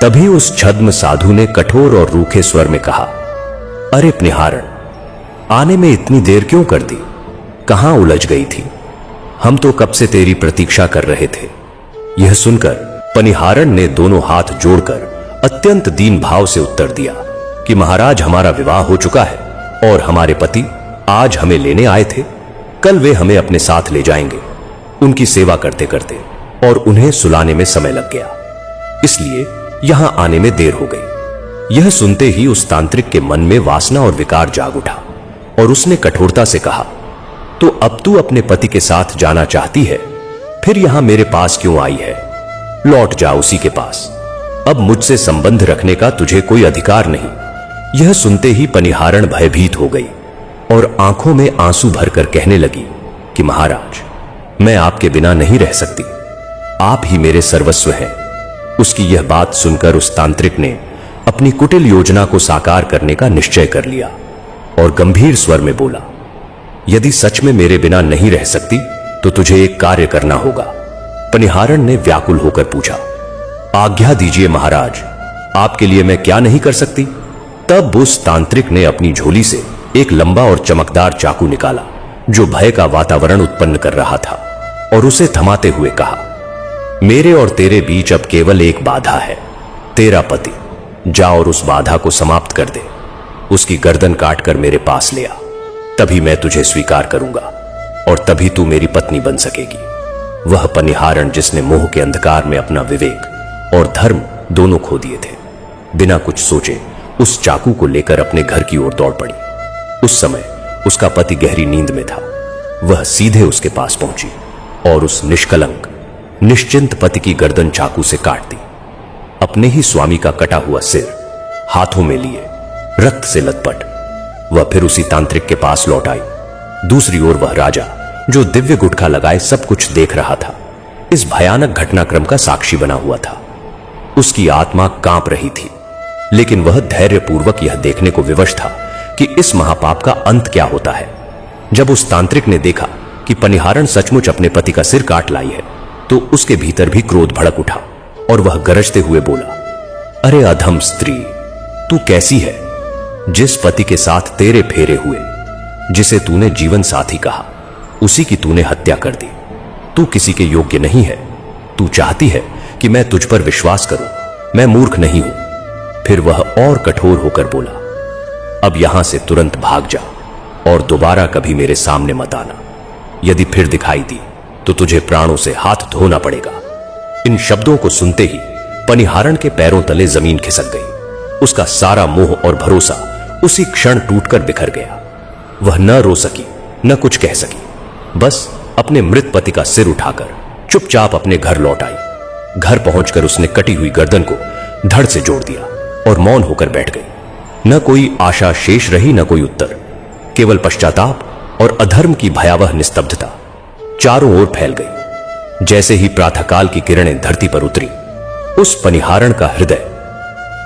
[SPEAKER 1] तभी उस छद्म साधु ने कठोर और रूखे स्वर में कहा, अरे पनिहारण, आने में इतनी देर क्यों कर दी? कहां उलझ गई थी? हम तो कब से तेरी प्रतीक्षा कर रहे थे। यह सुनकर पनिहारण ने दोनों हाथ जोड़कर अत्यंत दीन भाव से उत्तर दिया कि महाराज, हमारा विवाह हो चुका है और हमारे पति आज हमें लेने आए थे। कल वे हमें अपने साथ ले जाएंगे। उनकी सेवा करते करते और उन्हें सुलाने में समय लग गया, इसलिए यहां आने में देर हो गई। यह सुनते ही उस तांत्रिक के मन में वासना और विकार जाग उठा और उसने कठोरता से कहा, तो अब तू अपने पति के साथ जाना चाहती है, फिर यहां मेरे पास क्यों आई है? लौट जा उसी के पास। अब मुझसे संबंध रखने का तुझे कोई अधिकार नहीं। यह सुनते ही पनिहारण भयभीत हो गई और आंखों में आंसू भरकर कहने लगी कि महाराज, मैं आपके बिना नहीं रह सकती, आप ही मेरे सर्वस्व हैं। उसकी यह बात सुनकर उस तांत्रिक ने अपनी कुटिल योजना को साकार करने का निश्चय कर लिया और गंभीर स्वर में बोला, यदि सच में मेरे बिना नहीं रह सकती तो तुझे एक कार्य करना होगा। पनिहारण ने व्याकुल होकर पूछा, आज्ञा दीजिए महाराज, आपके लिए मैं क्या नहीं कर सकती? तब उस तांत्रिक ने अपनी झोली से एक लंबा और चमकदार चाकू निकाला जो भय का वातावरण उत्पन्न कर रहा था और उसे थमाते हुए कहा, मेरे और तेरे बीच अब केवल एक बाधा है, तेरा पति। जा और उस बाधा को समाप्त कर दे, उसकी गर्दन काटकर मेरे पास ले आ, तभी मैं तुझे स्वीकार करूंगा और तभी तू मेरी पत्नी बन सकेगी। वह पनिहारण जिसने मोह के अंधकार में अपना विवेक और धर्म दोनों खो दिए थे, बिना कुछ सोचे उस चाकू को लेकर अपने घर की ओर दौड़ पड़ी। उस समय उसका पति गहरी नींद में था। वह सीधे उसके पास पहुंची और उस निष्कलंक निश्चिंत पति की गर्दन चाकू से काट दी। अपने ही स्वामी का कटा हुआ सिर हाथों में लिए रक्त से लथपथ वह फिर उसी तांत्रिक के पास लौट आई। दूसरी ओर वह राजा जो दिव्य गुटखा लगाए सब कुछ देख रहा था, इस भयानक घटनाक्रम का साक्षी बना हुआ था। उसकी आत्मा कांप रही थी, लेकिन वह धैर्यपूर्वक यह देखने को विवश था कि इस महापाप का अंत क्या होता है। जब उस तांत्रिक ने देखा कि पनिहारण सचमुच अपने पति का सिर काट लाई है तो उसके भीतर भी क्रोध भड़क उठा और वह गरजते हुए बोला, अरे अधम स्त्री, तू कैसी है? जिस पति के साथ तेरे फेरे हुए, जिसे तूने जीवन साथी कहा, उसी की तूने हत्या कर दी। तू किसी के योग्य नहीं है। तू चाहती है कि मैं तुझ पर विश्वास करूं, मैं मूर्ख नहीं हूं। फिर वह और कठोर होकर बोला, अब यहां से तुरंत भाग जा और दोबारा कभी मेरे सामने मत आना। यदि फिर दिखाई दी तो तुझे प्राणों से हाथ धोना पड़ेगा। इन शब्दों को सुनते ही पनिहारण के पैरों तले जमीन खिसक गई। उसका सारा मोह और भरोसा उसी क्षण टूटकर बिखर गया। वह न रो सकी, न कुछ कह सकी, बस अपने मृत पति का सिर उठाकर चुपचाप अपने घर लौट आई। घर पहुंचकर उसने कटी हुई गर्दन को धड़ से जोड़ दिया और मौन होकर बैठ गई। न कोई आशा शेष रही, न कोई उत्तर, केवल पश्चाताप और अधर्म की भयावह निस्तब्धता चारों ओर फैल गई। जैसे ही प्रातःकाल की किरणें धरती पर उतरी, उस पनिहारण का हृदय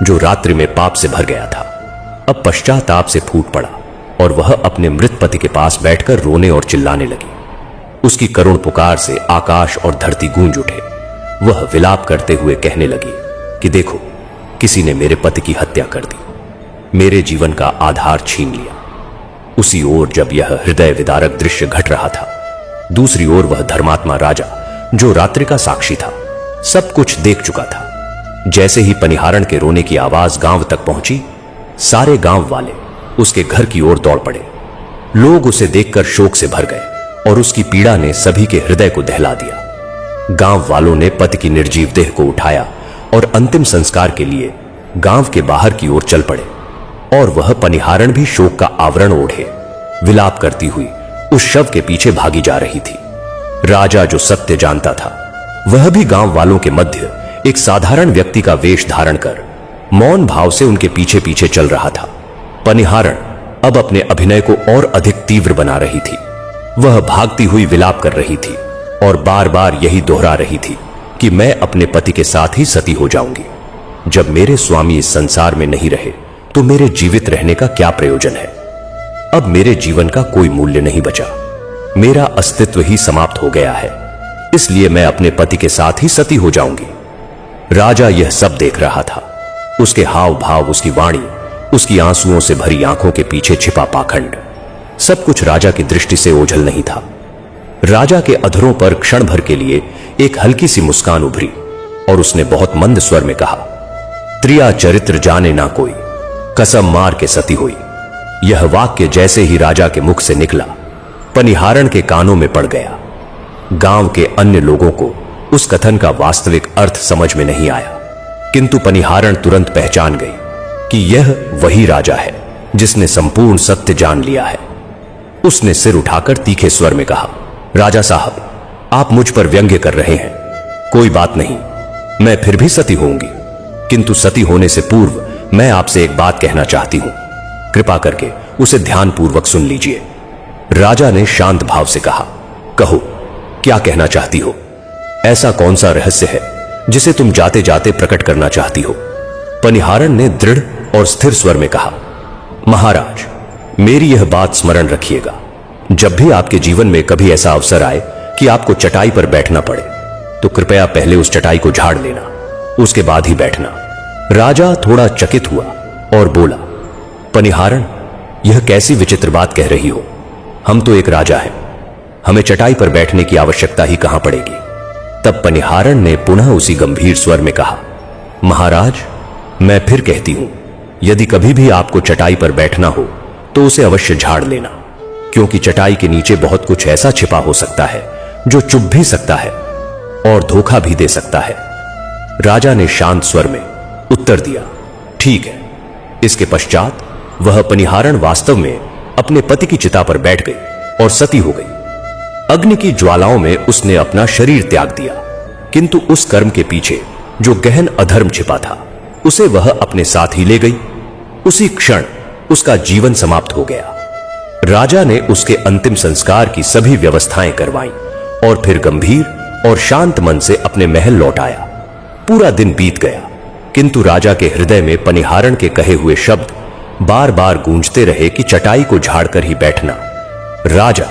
[SPEAKER 1] जो रात्रि में पाप से भर गया था, अब पश्चाताप से फूट पड़ा और वह अपने मृत पति के पास बैठकर रोने और चिल्लाने लगी। उसकी करुण पुकार से आकाश और धरती गूंज उठे। वह विलाप करते हुए कहने लगी कि देखो, किसी ने मेरे पति की हत्या कर दी, मेरे जीवन का आधार छीन लिया। उसी ओर जब यह हृदय विदारक दृश्य घट रहा था, दूसरी ओर वह धर्मात्मा राजा, जो रात्रि का साक्षी था, सब कुछ देख चुका था। जैसे ही पनिहारण के रोने की आवाज गांव तक पहुंची, सारे गांव वाले उसके घर की ओर दौड़ पड़े। लोग उसे देखकर शोक से भर गए और उसकी पीड़ा ने सभी के हृदय को दहला दिया। गांव वालों ने पति की निर्जीव देह को उठाया और अंतिम संस्कार के लिए गांव के बाहर की ओर चल पड़े। और वह पनिहारण भी शोक का आवरण ओढ़े विलाप करती हुई उस शव के पीछे भागी जा रही थी। राजा, जो सत्य जानता था, वह भी गांव वालों के मध्य एक साधारण व्यक्ति का वेश धारण कर मौन भाव से उनके पीछे पीछे चल रहा था। पनिहारण अब अपने अभिनय को और अधिक तीव्र बना रही थी। वह भागती हुई विलाप कर रही थी और बार बार यही दोहरा रही थी कि मैं अपने पति के साथ ही सती हो जाऊंगी। जब मेरे स्वामी इस संसार में नहीं रहे तो मेरे जीवित रहने का क्या प्रयोजन है। अब मेरे जीवन का कोई मूल्य नहीं बचा, मेरा अस्तित्व ही समाप्त हो गया है, इसलिए मैं अपने पति के साथ ही सती हो जाऊंगी। राजा यह सब देख रहा था। उसके हाव भाव, उसकी वाणी, उसकी आंसुओं से भरी आंखों के पीछे छिपा पाखंड, सब कुछ राजा की दृष्टि से ओझल नहीं था। राजा के अधरों पर क्षण भर के लिए एक हल्की सी मुस्कान उभरी और उसने बहुत मंद स्वर में कहा, त्रिया चरित्र जाने ना कोई, कसम मार के सती हुई। यह वाक्य जैसे ही राजा के मुख से निकला, पनिहारण के कानों में पड़ गया। गांव के अन्य लोगों को उस कथन का वास्तविक अर्थ समझ में नहीं आया, किंतु पनिहारण तुरंत पहचान गई कि यह वही राजा है जिसने संपूर्ण सत्य जान लिया है। उसने सिर उठाकर तीखे स्वर में कहा, राजा साहब, आप मुझ पर व्यंग्य कर रहे हैं। कोई बात नहीं, मैं फिर भी सती होऊंगी, किंतु सती होने से पूर्व मैं आपसे एक बात कहना चाहती हूं। कृपा करके उसे ध्यानपूर्वक सुन लीजिए। राजा ने शांत भाव से कहा, कहो, क्या कहना चाहती हो? ऐसा कौन सा रहस्य है जिसे तुम जाते जाते प्रकट करना चाहती हो? पनिहारण ने दृढ़ और स्थिर स्वर में कहा, महाराज, मेरी यह बात स्मरण रखिएगा, जब भी आपके जीवन में कभी ऐसा अवसर आए कि आपको चटाई पर बैठना पड़े, तो कृपया पहले उस चटाई को झाड़ लेना, उसके बाद ही बैठना। राजा थोड़ा चकित हुआ और बोला, पनिहारण, यह कैसी विचित्र बात कह रही हो? हम तो एक राजा हैं, हमें चटाई पर बैठने की आवश्यकता ही कहां पड़ेगी। तब पनिहारण ने पुनः उसी गंभीर स्वर में कहा, महाराज, मैं फिर कहती हूं, यदि कभी भी आपको चटाई पर बैठना हो तो उसे अवश्य झाड़ लेना, क्योंकि चटाई के नीचे बहुत कुछ ऐसा छिपा हो सकता है जो चुभ भी सकता है और धोखा भी दे सकता है। राजा ने शांत स्वर में उत्तर दिया, ठीक है। इसके पश्चात वह पनिहारण वास्तव में अपने पति की चिता पर बैठ गई और सती हो गई। अग्नि की ज्वालाओं में उसने अपना शरीर त्याग दिया, किंतु उस कर्म के पीछे जो गहन अधर्म छिपा था, उसे वह अपने साथ ही ले गई। उसी क्षण उसका जीवन समाप्त हो गया। राजा ने उसके अंतिम संस्कार की सभी व्यवस्थाएं करवाईं और फिर गंभीर और शांत मन से अपने महल लौट आया। पूरा दिन बीत गया, किंतु राजा के हृदय में पनिहारण के कहे हुए शब्द बार बार गूंजते रहे कि चटाई को झाड़कर ही बैठना। राजा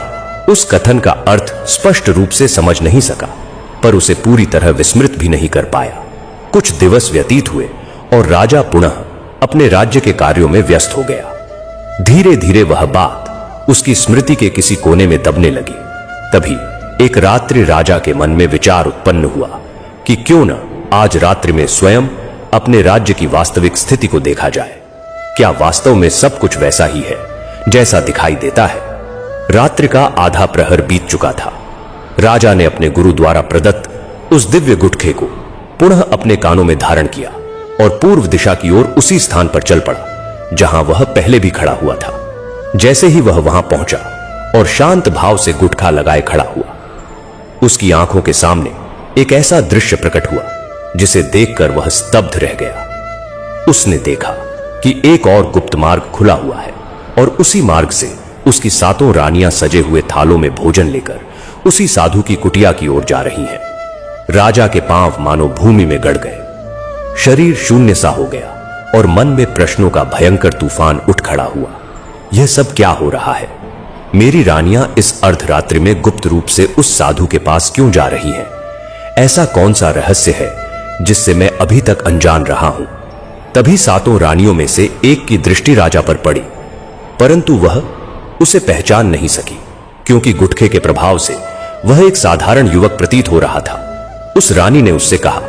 [SPEAKER 1] उस कथन का अर्थ स्पष्ट रूप से समझ नहीं सका, पर उसे पूरी तरह विस्मृत भी नहीं कर पाया। कुछ दिवस व्यतीत हुए और राजा पुनः अपने राज्य के कार्यों में व्यस्त हो गया। धीरे धीरे वह बात उसकी स्मृति के किसी कोने में दबने लगी। तभी एक रात्रि राजा के मन में विचार उत्पन्न हुआ कि क्यों न आज रात्रि में स्वयं अपने राज्य की वास्तविक स्थिति को देखा जाए। क्या वास्तव में सब कुछ वैसा ही है जैसा दिखाई देता है? रात्रि का आधा प्रहर बीत चुका था। राजा ने अपने गुरु द्वारा प्रदत्त उस दिव्य गुटखे को पुनः अपने कानों में धारण किया और पूर्व दिशा की ओर उसी स्थान पर चल पड़ा जहां वह पहले भी खड़ा हुआ था। जैसे ही वह वहां पहुंचा और शांत भाव से गुटखा लगाए खड़ा हुआ, उसकी आंखों के सामने एक ऐसा दृश्य प्रकट हुआ जिसे देखकर वह स्तब्ध रह गया। उसने देखा कि एक और गुप्त मार्ग खुला हुआ है और उसी मार्ग से उसकी 7 रानियां सजे हुए थालों में भोजन लेकर उसी साधु की कुटिया की ओर जा रही हैं। राजा के पांव मानो भूमि में गड़ गए, शरीर शून्य सा हो गया और मन में प्रश्नों का भयंकर तूफान उठ खड़ा हुआ। यह सब क्या हो रहा है? मेरी रानियां इस अर्धरात्रि में गुप्त रूप से उस साधु के पास क्यों जा रही हैं? ऐसा कौन सा रहस्य है जिससे मैं अभी तक अनजान रहा हूं? तभी 7 रानियों में से एक की दृष्टि राजा पर पड़ी, परंतु वह उसे पहचान नहीं सकी क्योंकि गुटखे के प्रभाव से वह एक साधारण युवक प्रतीत हो रहा था। उस रानी ने उससे कहा,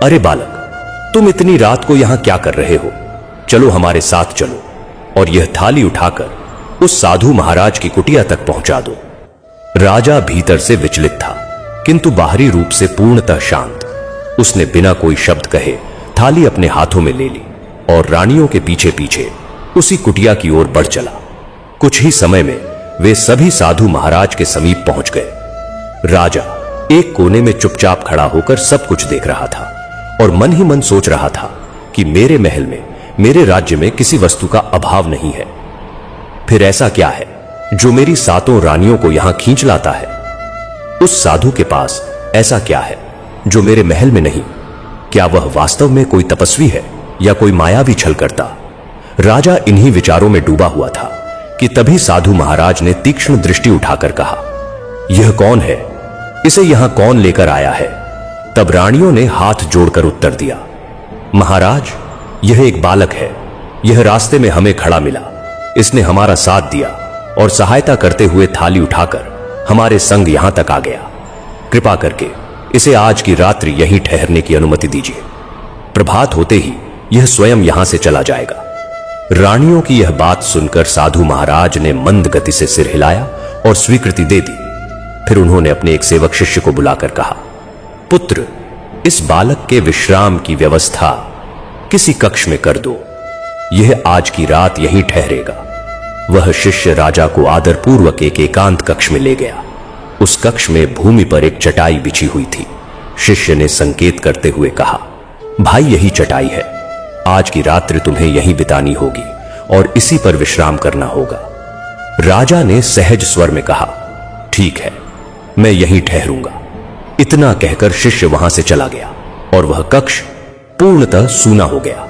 [SPEAKER 1] अरे बालक, तुम इतनी रात को यहां क्या कर रहे हो? चलो हमारे साथ चलो और यह थाली उठाकर उस साधु महाराज की कुटिया तक पहुंचा दो। राजा भीतर से विचलित था किंतु बाहरी रूप से पूर्णतः शांत। उसने बिना कोई शब्द कहे थाली अपने हाथों में ले ली और रानियों के पीछे पीछे उसी कुटिया की ओर बढ़ चला। कुछ ही समय में वे सभी साधु महाराज के समीप पहुंच गए। राजा एक कोने में चुपचाप खड़ा होकर सब कुछ देख रहा था और मन ही मन सोच रहा था कि मेरे महल में, मेरे राज्य में किसी वस्तु का अभाव नहीं है। फिर ऐसा क्या है जो मेरी 7 रानियों को यहां खींच लाता है? उस साधु के पास ऐसा क्या है जो मेरे महल में नहीं? क्या वह वास्तव में कोई तपस्वी है या कोई मायावी छल करता? राजा इन्हीं विचारों में डूबा हुआ था कि तभी साधु महाराज ने तीक्ष्ण दृष्टि उठाकर कहा, यह कौन है? इसे यहां कौन लेकर आया है? तब रानियों ने हाथ जोड़कर उत्तर दिया, महाराज, यह एक बालक है। यह रास्ते में हमें खड़ा मिला। इसने हमारा साथ दिया और सहायता करते हुए थाली उठाकर हमारे संग यहां तक आ गया। कृपा करके इसे आज की रात्रि यहीं ठहरने की अनुमति दीजिए। प्रभात होते ही यह स्वयं यहां से चला जाएगा। रानियों की यह बात सुनकर साधु महाराज ने मंद गति से सिर हिलाया और स्वीकृति दे दी। फिर उन्होंने अपने एक सेवक शिष्य को बुलाकर कहा, पुत्र, इस बालक के विश्राम की व्यवस्था किसी कक्ष में कर दो। यह आज की रात यहीं ठहरेगा। वह शिष्य राजा को आदरपूर्वक एक एकांत कक्ष में ले गया। उस कक्ष में भूमि पर एक चटाई बिछी हुई थी। शिष्य ने संकेत करते हुए कहा, भाई, यही चटाई है। आज की रात्रि तुम्हें यहीं बितानी होगी और इसी पर विश्राम करना होगा। राजा ने सहज स्वर में कहा, ठीक है, मैं यहीं ठहरूंगा। इतना कहकर शिष्य वहां से चला गया और वह कक्ष पूर्णतः सूना हो गया।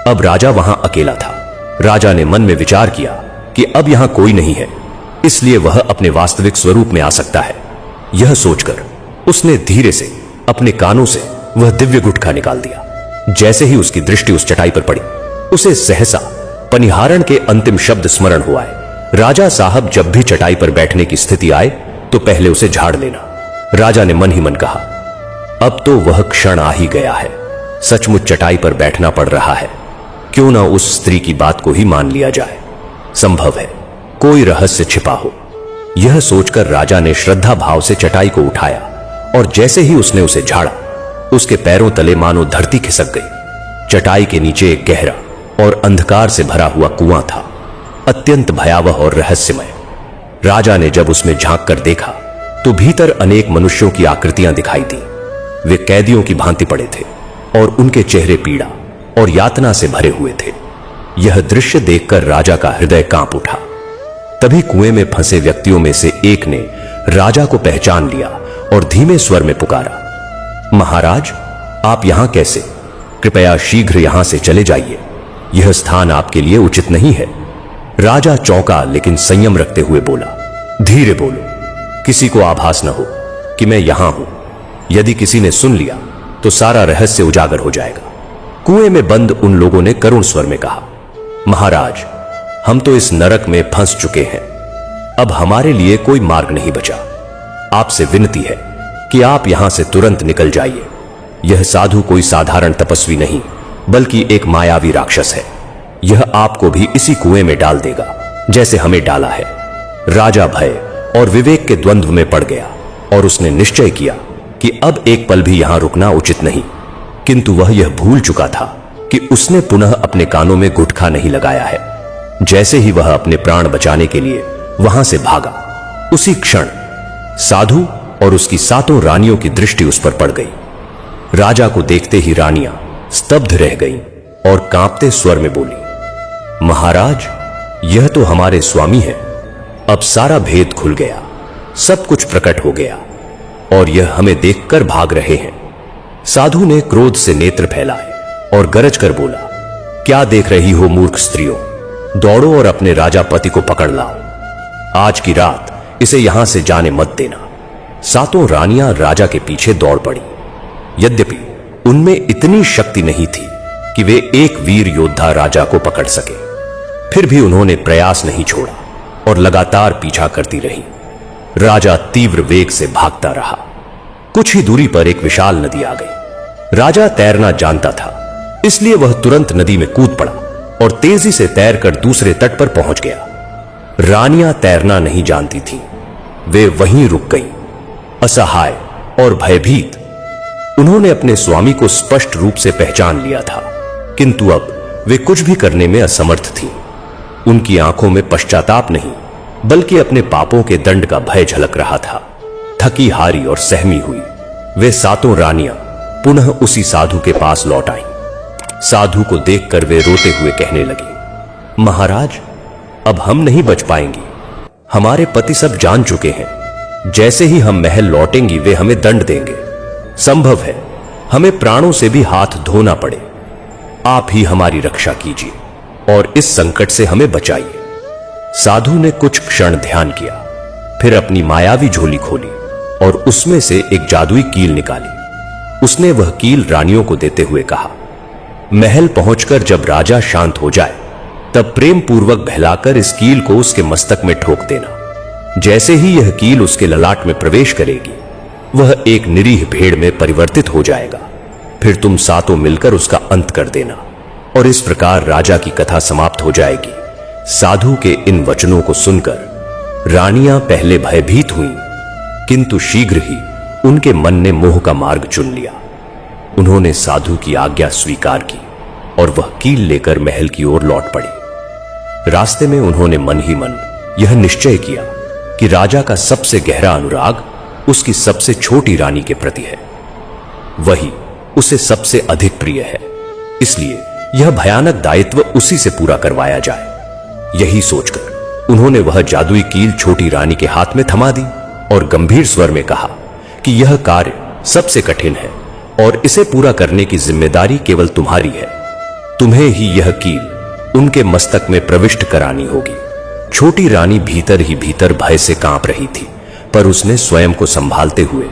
[SPEAKER 1] अब राजा वहां अकेला था। राजा ने मन में विचार किया कि अब यहां कोई नहीं है, इसलिए वह अपने वास्तविक स्वरूप में आ सकता है। यह सोचकर उसने धीरे से अपने कानों से वह दिव्य गुटखा निकाल दिया। जैसे ही उसकी दृष्टि उस चटाई पर पड़ी, उसे सहसा पनिहारण के अंतिम शब्द स्मरण हुआ है, राजा साहब जब भी चटाई पर बैठने की स्थिति आए तो पहले उसे झाड़ लेना। राजा ने मन ही मन कहा, अब तो वह क्षण आ ही गया है। सचमुच चटाई पर बैठना पड़ रहा है। क्यों ना उस स्त्री की बात को ही मान लिया जाए। संभव है कोई रहस्य छिपा हो। यह सोचकर राजा ने श्रद्धा भाव से चटाई को उठाया और जैसे ही उसने उसे झाड़ा, उसके पैरों तले मानो धरती खिसक गई। चटाई के नीचे एक गहरा और अंधकार से भरा हुआ कुआं था, अत्यंत भयावह और रहस्यमय। राजा ने जब उसमें झांक कर देखा तो भीतर अनेक मनुष्यों की आकृतियां दिखाई दी। वे कैदियों की भांति पड़े थे और उनके चेहरे पीड़ा और यातना से भरे हुए थे। यह दृश्य देखकर राजा का हृदय कांप उठा। तभी कुएं में फंसे व्यक्तियों में से एक ने राजा को पहचान लिया और धीमे स्वर में पुकारा, महाराज, आप यहां कैसे? कृपया शीघ्र यहां से चले जाइए। यह स्थान आपके लिए उचित नहीं है। राजा चौंका लेकिन संयम रखते हुए बोला, धीरे बोलो, किसी को आभास न हो कि मैं यहां हूं। यदि किसी ने सुन लिया तो सारा रहस्य उजागर हो जाएगा। कुएं में बंद उन लोगों ने करुण स्वर में कहा, महाराज, हम तो इस नरक में फंस चुके हैं। अब हमारे लिए कोई मार्ग नहीं बचा। आपसे विनती है कि आप यहां से तुरंत निकल जाइए। यह साधु कोई साधारण तपस्वी नहीं बल्कि एक मायावी राक्षस है। यह आपको भी इसी कुएं में डाल देगा जैसे हमें डाला है। राजा भय और विवेक के द्वंद्व में पड़ गया और उसने निश्चय किया कि अब एक पल भी यहां रुकना उचित नहीं। किंतु वह यह भूल चुका था कि उसने पुनः अपने कानों में गुटखा नहीं लगाया है। जैसे ही वह अपने प्राण बचाने के लिए वहां से भागा, उसी क्षण साधु और उसकी 7 रानियों की दृष्टि उस पर पड़ गई। राजा को देखते ही रानियां स्तब्ध रह गईं और कांपते स्वर में बोली, महाराज, यह तो हमारे स्वामी हैं। अब सारा भेद खुल गया, सब कुछ प्रकट हो गया और यह हमें देखकर भाग रहे हैं। साधु ने क्रोध से नेत्र फैलाए और गरज कर बोला, क्या देख रही हो मूर्ख स्त्रियों, दौड़ो और अपने राजा पति को पकड़ लाओ। आज की रात इसे यहां से जाने मत देना। 7 रानियां राजा के पीछे दौड़ पड़ी। यद्यपि उनमें इतनी शक्ति नहीं थी कि वे एक वीर योद्धा राजा को पकड़ सके, फिर भी उन्होंने प्रयास नहीं छोड़ा और लगातार पीछा करती रही। राजा तीव्र वेग से भागता रहा। कुछ ही दूरी पर एक विशाल नदी आ गई। राजा तैरना जानता था, इसलिए वह तुरंत नदी में कूद पड़ा और तेजी से तैरकर दूसरे तट पर पहुंच गया। रानियां तैरना नहीं जानती थीं। वे वहीं रुक गईं, असहाय और भयभीत। उन्होंने अपने स्वामी को स्पष्ट रूप से पहचान लिया था, किंतु अब वे कुछ भी करने में असमर्थ थीं। उनकी आंखों में पश्चाताप नहीं, बल्कि अपने पापों के दंड का भय झलक रहा था। थकी हारी और सहमी हुई वे 7 रानियां पुनः उसी साधु के पास लौट आईं। साधु को देखकर वे रोते हुए कहने लगी, महाराज, अब हम नहीं बच पाएंगी। हमारे पति सब जान चुके हैं। जैसे ही हम महल लौटेंगी वे हमें दंड देंगे। संभव है हमें प्राणों से भी हाथ धोना पड़े। आप ही हमारी रक्षा कीजिए और इस संकट से हमें बचाइए। साधु ने कुछ क्षण ध्यान किया, फिर अपनी मायावी झोली खोली और उसमें से एक जादुई कील निकाली। उसने वह कील रानियों को देते हुए कहा, महल पहुंचकर जब राजा शांत हो जाए तब प्रेम पूर्वक बहलाकर इस कील को उसके मस्तक में ठोक देना। जैसे ही यह कील उसके ललाट में प्रवेश करेगी, वह एक निरीह भेड़ में परिवर्तित हो जाएगा। फिर तुम 7 मिलकर उसका अंत कर देना और इस प्रकार राजा की कथा समाप्त हो जाएगी। साधु के इन वचनों को सुनकर रानियां पहले भयभीत हुईं, किंतु शीघ्र ही उनके मन ने मोह का मार्ग चुन लिया। उन्होंने साधु की आज्ञा स्वीकार की और वह कील लेकर महल की ओर लौट पड़ी। रास्ते में उन्होंने मन ही मन यह निश्चय किया कि राजा का सबसे गहरा अनुराग उसकी सबसे छोटी रानी के प्रति है। वही उसे सबसे अधिक प्रिय है, इसलिए यह भयानक दायित्व उसी से पूरा करवाया जाए। यही सोचकर उन्होंने वह जादुई कील छोटी रानी के हाथ में थमा दी और गंभीर स्वर में कहा कि यह कार्य सबसे कठिन है और इसे पूरा करने की जिम्मेदारी केवल तुम्हारी है। तुम्हें ही यह कील उनके मस्तक में प्रविष्ट करानी होगी। छोटी रानी भीतर ही भीतर भय से कांप रही थी, पर उसने स्वयं को संभालते हुए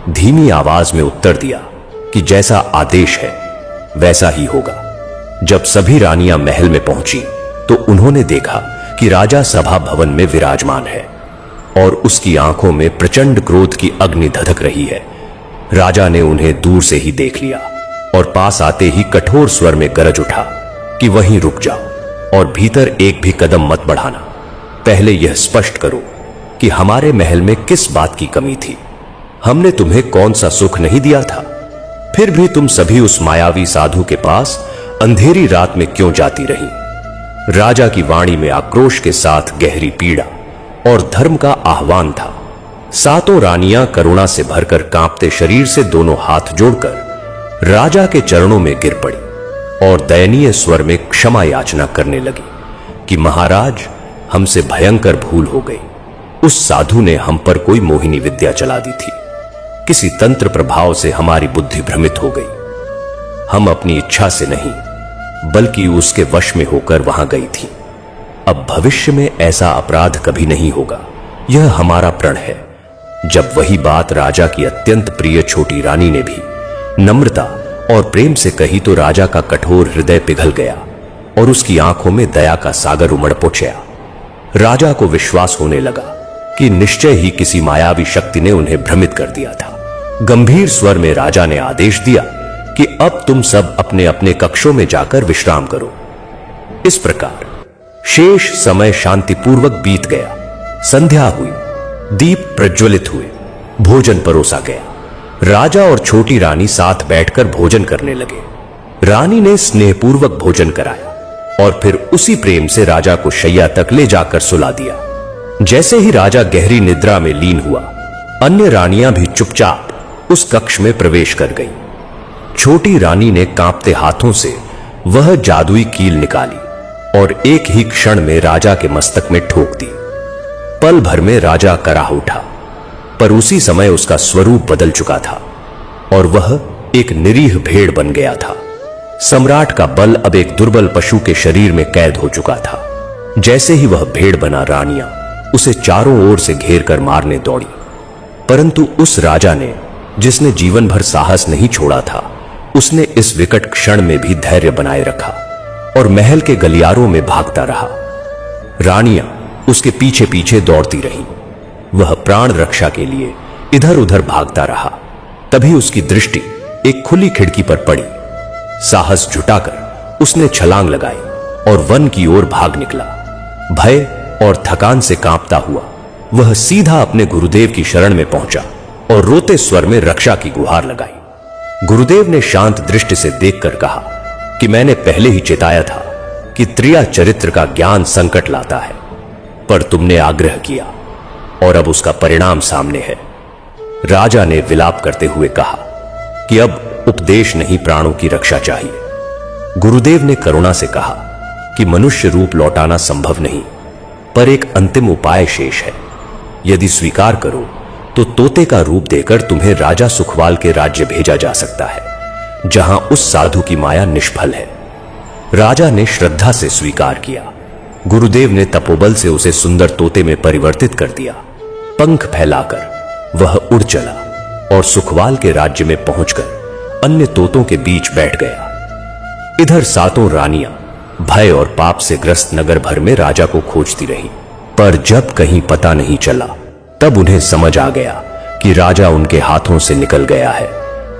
[SPEAKER 1] धीमी आवाज में उत्तर दिया कि जैसा आदेश है वैसा ही होगा। जब सभी रानियां महल में पहुंची तो उन्होंने देखा कि राजा सभा भवन में विराजमान है और उसकी आंखों में प्रचंड क्रोध की अग्नि धधक रही है। राजा ने उन्हें दूर से ही देख लिया और पास आते ही कठोर स्वर में गरज उठा कि वहीं रुक जाओ और भीतर एक भी कदम मत बढ़ाना। पहले यह स्पष्ट करो कि हमारे महल में किस बात की कमी थी। हमने तुम्हें कौन सा सुख नहीं दिया था, फिर भी तुम सभी उस मायावी साधु के पास अंधेरी रात में क्यों जाती रही। राजा की वाणी में आक्रोश के साथ गहरी पीड़ा और धर्म का आह्वान था। 7 रानियां करुणा से भरकर कांपते शरीर से दोनों हाथ जोड़कर राजा के चरणों में गिर पड़ी और दयनीय स्वर में क्षमा याचना करने लगी कि महाराज, हमसे भयंकर भूल हो गई। उस साधु ने हम पर कोई मोहिनी विद्या चला दी थी। किसी तंत्र प्रभाव से हमारी बुद्धि भ्रमित हो गई। हम अपनी इच्छा से नहीं बल्कि उसके वश में होकर वहां गई थी। अब भविष्य में ऐसा अपराध कभी नहीं होगा, यह हमारा प्रण है। जब वही बात राजा की अत्यंत प्रिय छोटी रानी ने भी नम्रता और प्रेम से कही तो राजा का कठोर हृदय पिघल गया और उसकी आंखों में दया का सागर उमड़ पहुंचा। राजा को विश्वास होने लगा कि निश्चय ही किसी मायावी शक्ति ने उन्हें भ्रमित कर दिया था। गंभीर स्वर में राजा ने आदेश दिया कि अब तुम सब अपने अपने कक्षों में जाकर विश्राम करो। इस प्रकार शेष समय शांतिपूर्वक बीत गया। संध्या हुई, दीप प्रज्वलित हुए, भोजन परोसा गया। राजा और छोटी रानी साथ बैठकर भोजन करने लगे। रानी ने स्नेहपूर्वक भोजन कराया और फिर उसी प्रेम से राजा को शैया तक ले जाकर सुला दिया। जैसे ही राजा गहरी निद्रा में लीन हुआ, अन्य रानियां भी चुपचाप उस कक्ष में प्रवेश कर गईं। छोटी रानी ने कांपते हाथों से वह जादुई कील निकाली और एक ही क्षण में राजा के मस्तक में ठोक दी। पल भर में राजा कराह उठा, पर उसी समय उसका स्वरूप बदल चुका था और वह एक निरीह भेड़ बन गया था। सम्राट का बल अब एक दुर्बल पशु के शरीर में कैद हो चुका था। जैसे ही वह भेड़ बना, रानियां उसे चारों ओर से घेर कर मारने दौड़ी, परंतु उस राजा ने, जिसने जीवन भर साहस नहीं छोड़ा था, उसने इस विकट क्षण में भी धैर्य बनाए रखा और महल के गलियारों में भागता रहा। रानियां उसके पीछे पीछे दौड़ती रहीं। वह प्राण रक्षा के लिए इधर उधर भागता रहा। तभी उसकी दृष्टि एक खुली खिड़की पर पड़ी। साहस जुटाकर उसने छलांग लगाई और वन की ओर भाग निकला। भय और थकान से कांपता हुआ वह सीधा अपने गुरुदेव की शरण में पहुंचा और रोते स्वर में रक्षा की गुहार लगाई। गुरुदेव ने शांत दृष्टि से देखकर कहा कि मैंने पहले ही चेताया था कि त्रिया चरित्र का ज्ञान संकट लाता है, पर तुमने आग्रह किया और अब उसका परिणाम सामने है। राजा ने विलाप करते हुए कहा कि अब उपदेश नहीं, प्राणों की रक्षा चाहिए। गुरुदेव ने करुणा से कहा कि मनुष्य रूप लौटाना संभव नहीं, पर एक अंतिम उपाय शेष है। यदि स्वीकार करो तो तोते का रूप देकर तुम्हें राजा सुखवाल के राज्य भेजा जा सकता है, जहां उस साधु की माया निष्फल है। राजा ने श्रद्धा से स्वीकार किया। गुरुदेव ने तपोबल से उसे सुंदर तोते में परिवर्तित कर दिया। पंख फैलाकर वह उड़ चला और सुखवाल के राज्य में पहुंचकर अन्य तोतों के बीच बैठ गया। इधर सातों रानियां भय और पाप से ग्रस्त नगर भर में राजा को खोजती रहीं, पर जब कहीं पता नहीं चला, तब उन्हें समझ आ गया कि राजा उनके हाथों से निकल गया है।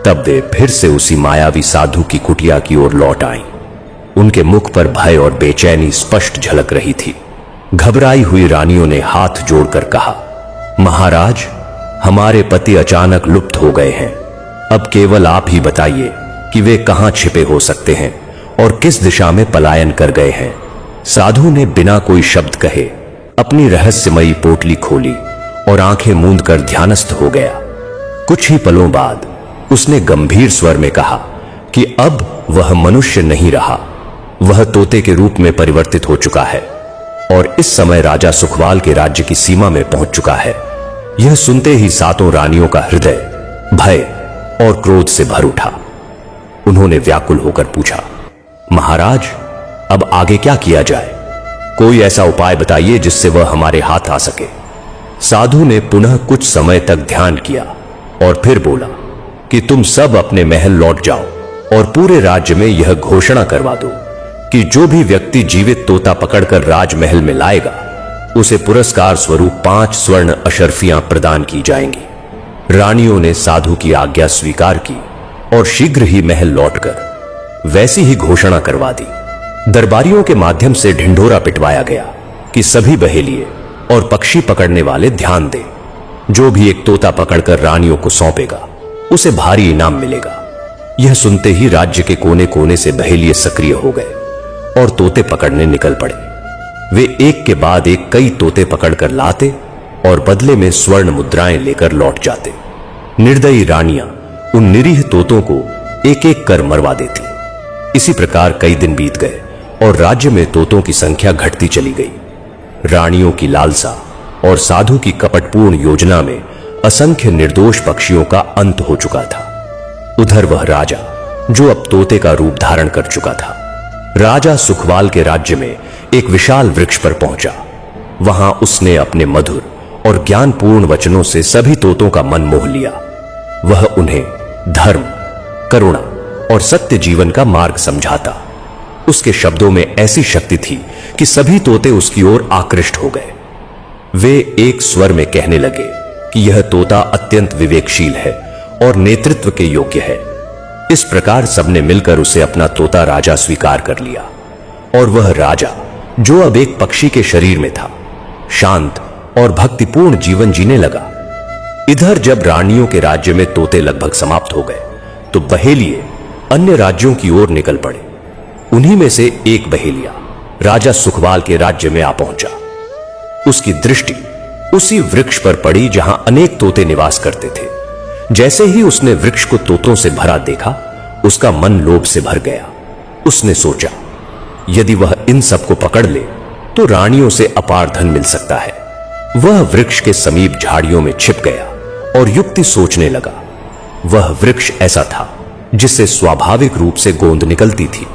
[SPEAKER 1] तब वे फिर से उसी मायावी साधु की कुटिया की ओर लौट आईं। उनके मुख पर भय और बेचैनी स्पष्ट झलक रही थी। घबराई हुई रानियों ने हाथ जोड़कर कहा, महाराज, हमारे पति अचानक लुप्त हो गए हैं। अब केवल आप ही बताइए कि वे कहां छिपे हो सकते हैं और किस दिशा में पलायन कर गए हैं। साधु ने बिना कोई शब्द कहे अपनी रहस्यमयी पोटली खोली और आंखें मूंद कर ध्यानस्थ हो गया। कुछ ही पलों बाद उसने गंभीर स्वर में कहा कि अब वह मनुष्य नहीं रहा, वह तोते के रूप में परिवर्तित हो चुका है और इस समय राजा सुखवाल के राज्य की सीमा में पहुंच चुका है। यह सुनते ही सातों रानियों का हृदय भय और क्रोध से भर उठा। उन्होंने व्याकुल होकर पूछा, महाराज, अब आगे क्या किया जाए? कोई ऐसा उपाय बताइए जिससे वह हमारे हाथ आ सके। साधु ने पुनः कुछ समय तक ध्यान किया और फिर बोला कि तुम सब अपने महल लौट जाओ और पूरे राज्य में यह घोषणा करवा दो कि जो भी व्यक्ति जीवित तोता पकड़कर राजमहल में लाएगा, उसे पुरस्कार स्वरूप 5 स्वर्ण अशर्फियां प्रदान की जाएंगी। रानियों ने साधु की आज्ञा स्वीकार की और शीघ्र ही महल लौटकर वैसी ही घोषणा करवा दी। दरबारियों के माध्यम से ढिंढोरा पिटवाया गया कि सभी बहेलिए और पक्षी पकड़ने वाले ध्यान दें। जो भी एक तोता पकड़कर रानियों को सौंपेगा, उसे भारी इनाम मिलेगा। यह सुनते ही राज्य के कोने कोने से बहेलिए सक्रिय हो गए और तोते पकड़ने निकल पड़े। वे एक के बाद एक कई तोते पकड़कर लाते और बदले में स्वर्ण मुद्राएं लेकर लौट जाते। निर्दयी रानियां उन निरीह तोतों को एक एक कर मरवा देती। इसी प्रकार कई दिन बीत गए और राज्य में तोतों की संख्या घटती चली गई। रानियों की लालसा और साधु की कपटपूर्ण योजना में असंख्य निर्दोष पक्षियों का अंत हो चुका था। उधर वह राजा, जो अब तोते का रूप धारण कर चुका था, राजा सुखवाल के राज्य में एक विशाल वृक्ष पर पहुंचा। वहां उसने अपने मधुर और ज्ञानपूर्ण वचनों से सभी तोतों का मन मोह लिया। वह उन्हें धर्म, करुणा और सत्य जीवन का मार्ग समझाता। उसके शब्दों में ऐसी शक्ति थी कि सभी तोते उसकी ओर आकृष्ट हो गए। वे एक स्वर में कहने लगे कि यह तोता अत्यंत विवेकशील है और नेतृत्व के योग्य है। इस प्रकार सबने मिलकर उसे अपना तोता राजा स्वीकार कर लिया और वह राजा, जो अब एक पक्षी के शरीर में था, शांत और भक्तिपूर्ण जीवन जीने लगा। इधर जब रानियों के राज्य में तोते लगभग समाप्त हो गए तो बहेलिए अन्य राज्यों की ओर निकल पड़े। उन्हीं में से एक बहेलिया राजा सुखवाल के राज्य में आ पहुंचा। उसकी दृष्टि उसी वृक्ष पर पड़ी जहां अनेक तोते निवास करते थे। जैसे ही उसने वृक्ष को तोतों से भरा देखा, उसका मन लोभ से भर गया। उसने सोचा, यदि वह इन सबको पकड़ ले तो रानियों से अपार धन मिल सकता है। वह वृक्ष के समीप झाड़ियों में छिप गया और युक्ति सोचने लगा। वह वृक्ष ऐसा था जिससे स्वाभाविक रूप से गोंद निकलती थी।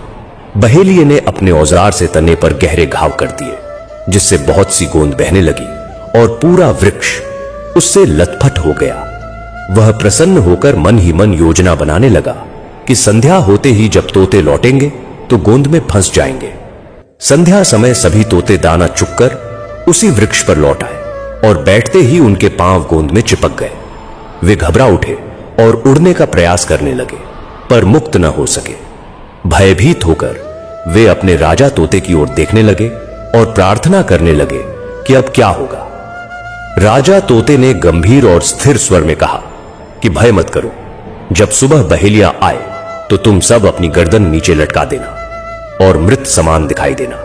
[SPEAKER 1] बहेलिये ने अपने औजार से तने पर गहरे घाव कर दिए, जिससे बहुत सी गोंद बहने लगी और पूरा वृक्ष उससे लथपथ हो गया। वह प्रसन्न होकर मन ही मन योजना बनाने लगा कि संध्या होते ही जब तोते लौटेंगे तो गोंद में फंस जाएंगे। संध्या समय सभी तोते दाना चुगकर उसी वृक्ष पर लौट आए और बैठते ही उनके पांव गोंद में चिपक गए। वे घबरा उठे और उड़ने का प्रयास करने लगे, पर मुक्त न हो सके। भयभीत होकर वे अपने राजा तोते की ओर देखने लगे और प्रार्थना करने लगे कि अब क्या होगा। राजा तोते ने गंभीर और स्थिर स्वर में कहा कि भय मत करो, जब सुबह बहेलिया आए तो तुम सब अपनी गर्दन नीचे लटका देना और मृत समान दिखाई देना।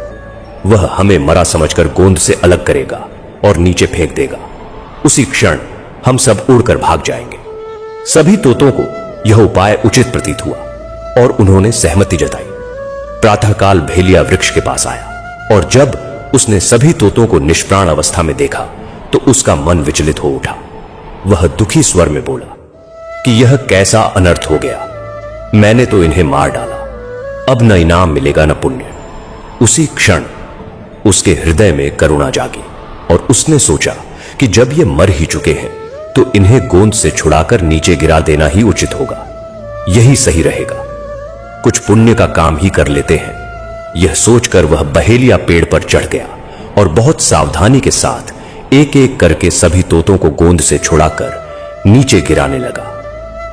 [SPEAKER 1] वह हमें मरा समझकर गोंद से अलग करेगा और नीचे फेंक देगा। उसी क्षण हम सब उड़कर भाग जाएंगे। सभी तोतों को यह उपाय उचित प्रतीत हुआ और उन्होंने सहमति जताई। प्रातःकाल बहेलिया वृक्ष के पास आया और जब उसने सभी तोतों को निष्प्राण अवस्था में देखा तो उसका मन विचलित हो उठा। वह दुखी स्वर में बोला कि यह कैसा अनर्थ हो गया। मैंने तो इन्हें मार डाला, अब न इनाम मिलेगा न पुण्य। उसी क्षण उसके हृदय में करुणा जागी और उसने सोचा कि जब ये मर ही चुके हैं तो इन्हें गोंद से छुड़ाकर नीचे गिरा देना ही उचित होगा। यही सही रहेगा, कुछ पुण्य का काम ही कर लेते हैं। यह सोचकर वह बहेलिया पेड़ पर चढ़ गया और बहुत सावधानी के साथ एक एक करके सभी तोतों को गोंद से छुड़ाकर नीचे गिराने लगा।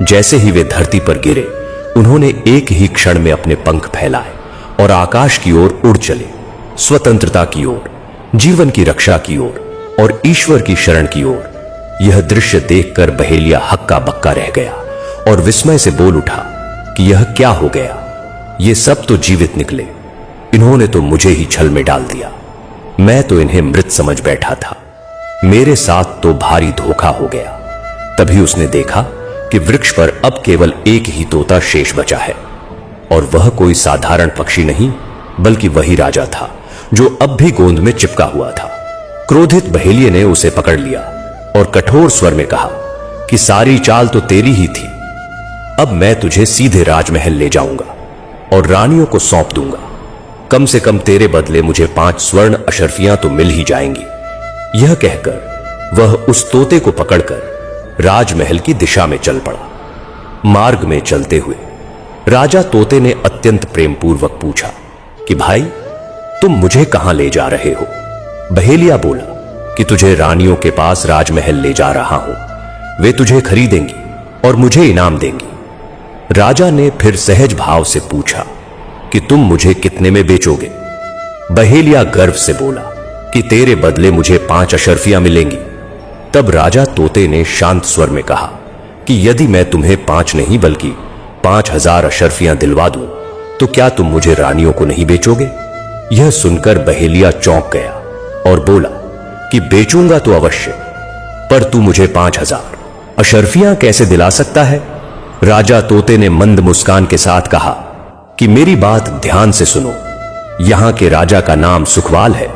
[SPEAKER 1] जैसे ही वे धरती पर गिरे, उन्होंने एक ही क्षण में अपने पंख फैलाए और आकाश की ओर उड़ चले, स्वतंत्रता की ओर, जीवन की रक्षा की ओर और ईश्वर की शरण की ओर। यह दृश्य देखकर बहेलिया हक्का बक्का रह गया और विस्मय से बोल उठा कि यह क्या हो गया। ये सब तो जीवित निकले, इन्होंने तो मुझे ही छल में डाल दिया। मैं तो इन्हें मृत समझ बैठा था, मेरे साथ तो भारी धोखा हो गया। तभी उसने देखा कि वृक्ष पर अब केवल एक ही तोता शेष बचा है और वह कोई साधारण पक्षी नहीं बल्कि वही राजा था जो अब भी गोंद में चिपका हुआ था। क्रोधित बहेलिये ने उसे पकड़ लिया और कठोर स्वर में कहा कि सारी चाल तो तेरी ही थी। अब मैं तुझे सीधे राजमहल ले जाऊंगा और रानियों को सौंप दूंगा। कम से कम तेरे बदले मुझे 5 स्वर्ण अशर्फियां तो मिल ही जाएंगी। यह कहकर वह उस तोते को पकड़कर राजमहल की दिशा में चल पड़ा। मार्ग में चलते हुए राजा तोते ने अत्यंत प्रेमपूर्वक पूछा कि भाई, तुम मुझे कहां ले जा रहे हो? बहेलिया बोला कि तुझे रानियों के पास राजमहल ले जा रहा हूं, वे तुझे खरीदेंगी और मुझे इनाम देंगी। राजा ने फिर सहज भाव से पूछा कि तुम मुझे कितने में बेचोगे? बहेलिया गर्व से बोला कि तेरे बदले मुझे 5 अशर्फियां मिलेंगी। तब राजा तोते ने शांत स्वर में कहा कि यदि मैं तुम्हें 5 नहीं बल्कि 5000 अशर्फियां दिलवा दूं तो क्या तुम मुझे रानियों को नहीं बेचोगे? यह सुनकर बहेलिया चौंक गया और बोला कि बेचूंगा तो अवश्य, पर तू मुझे 5000 अशर्फियां कैसे दिला सकता है? राजा तोते ने मंद मुस्कान के साथ कहा कि मेरी बात ध्यान से सुनो। यहां के राजा का नाम सुखवाल है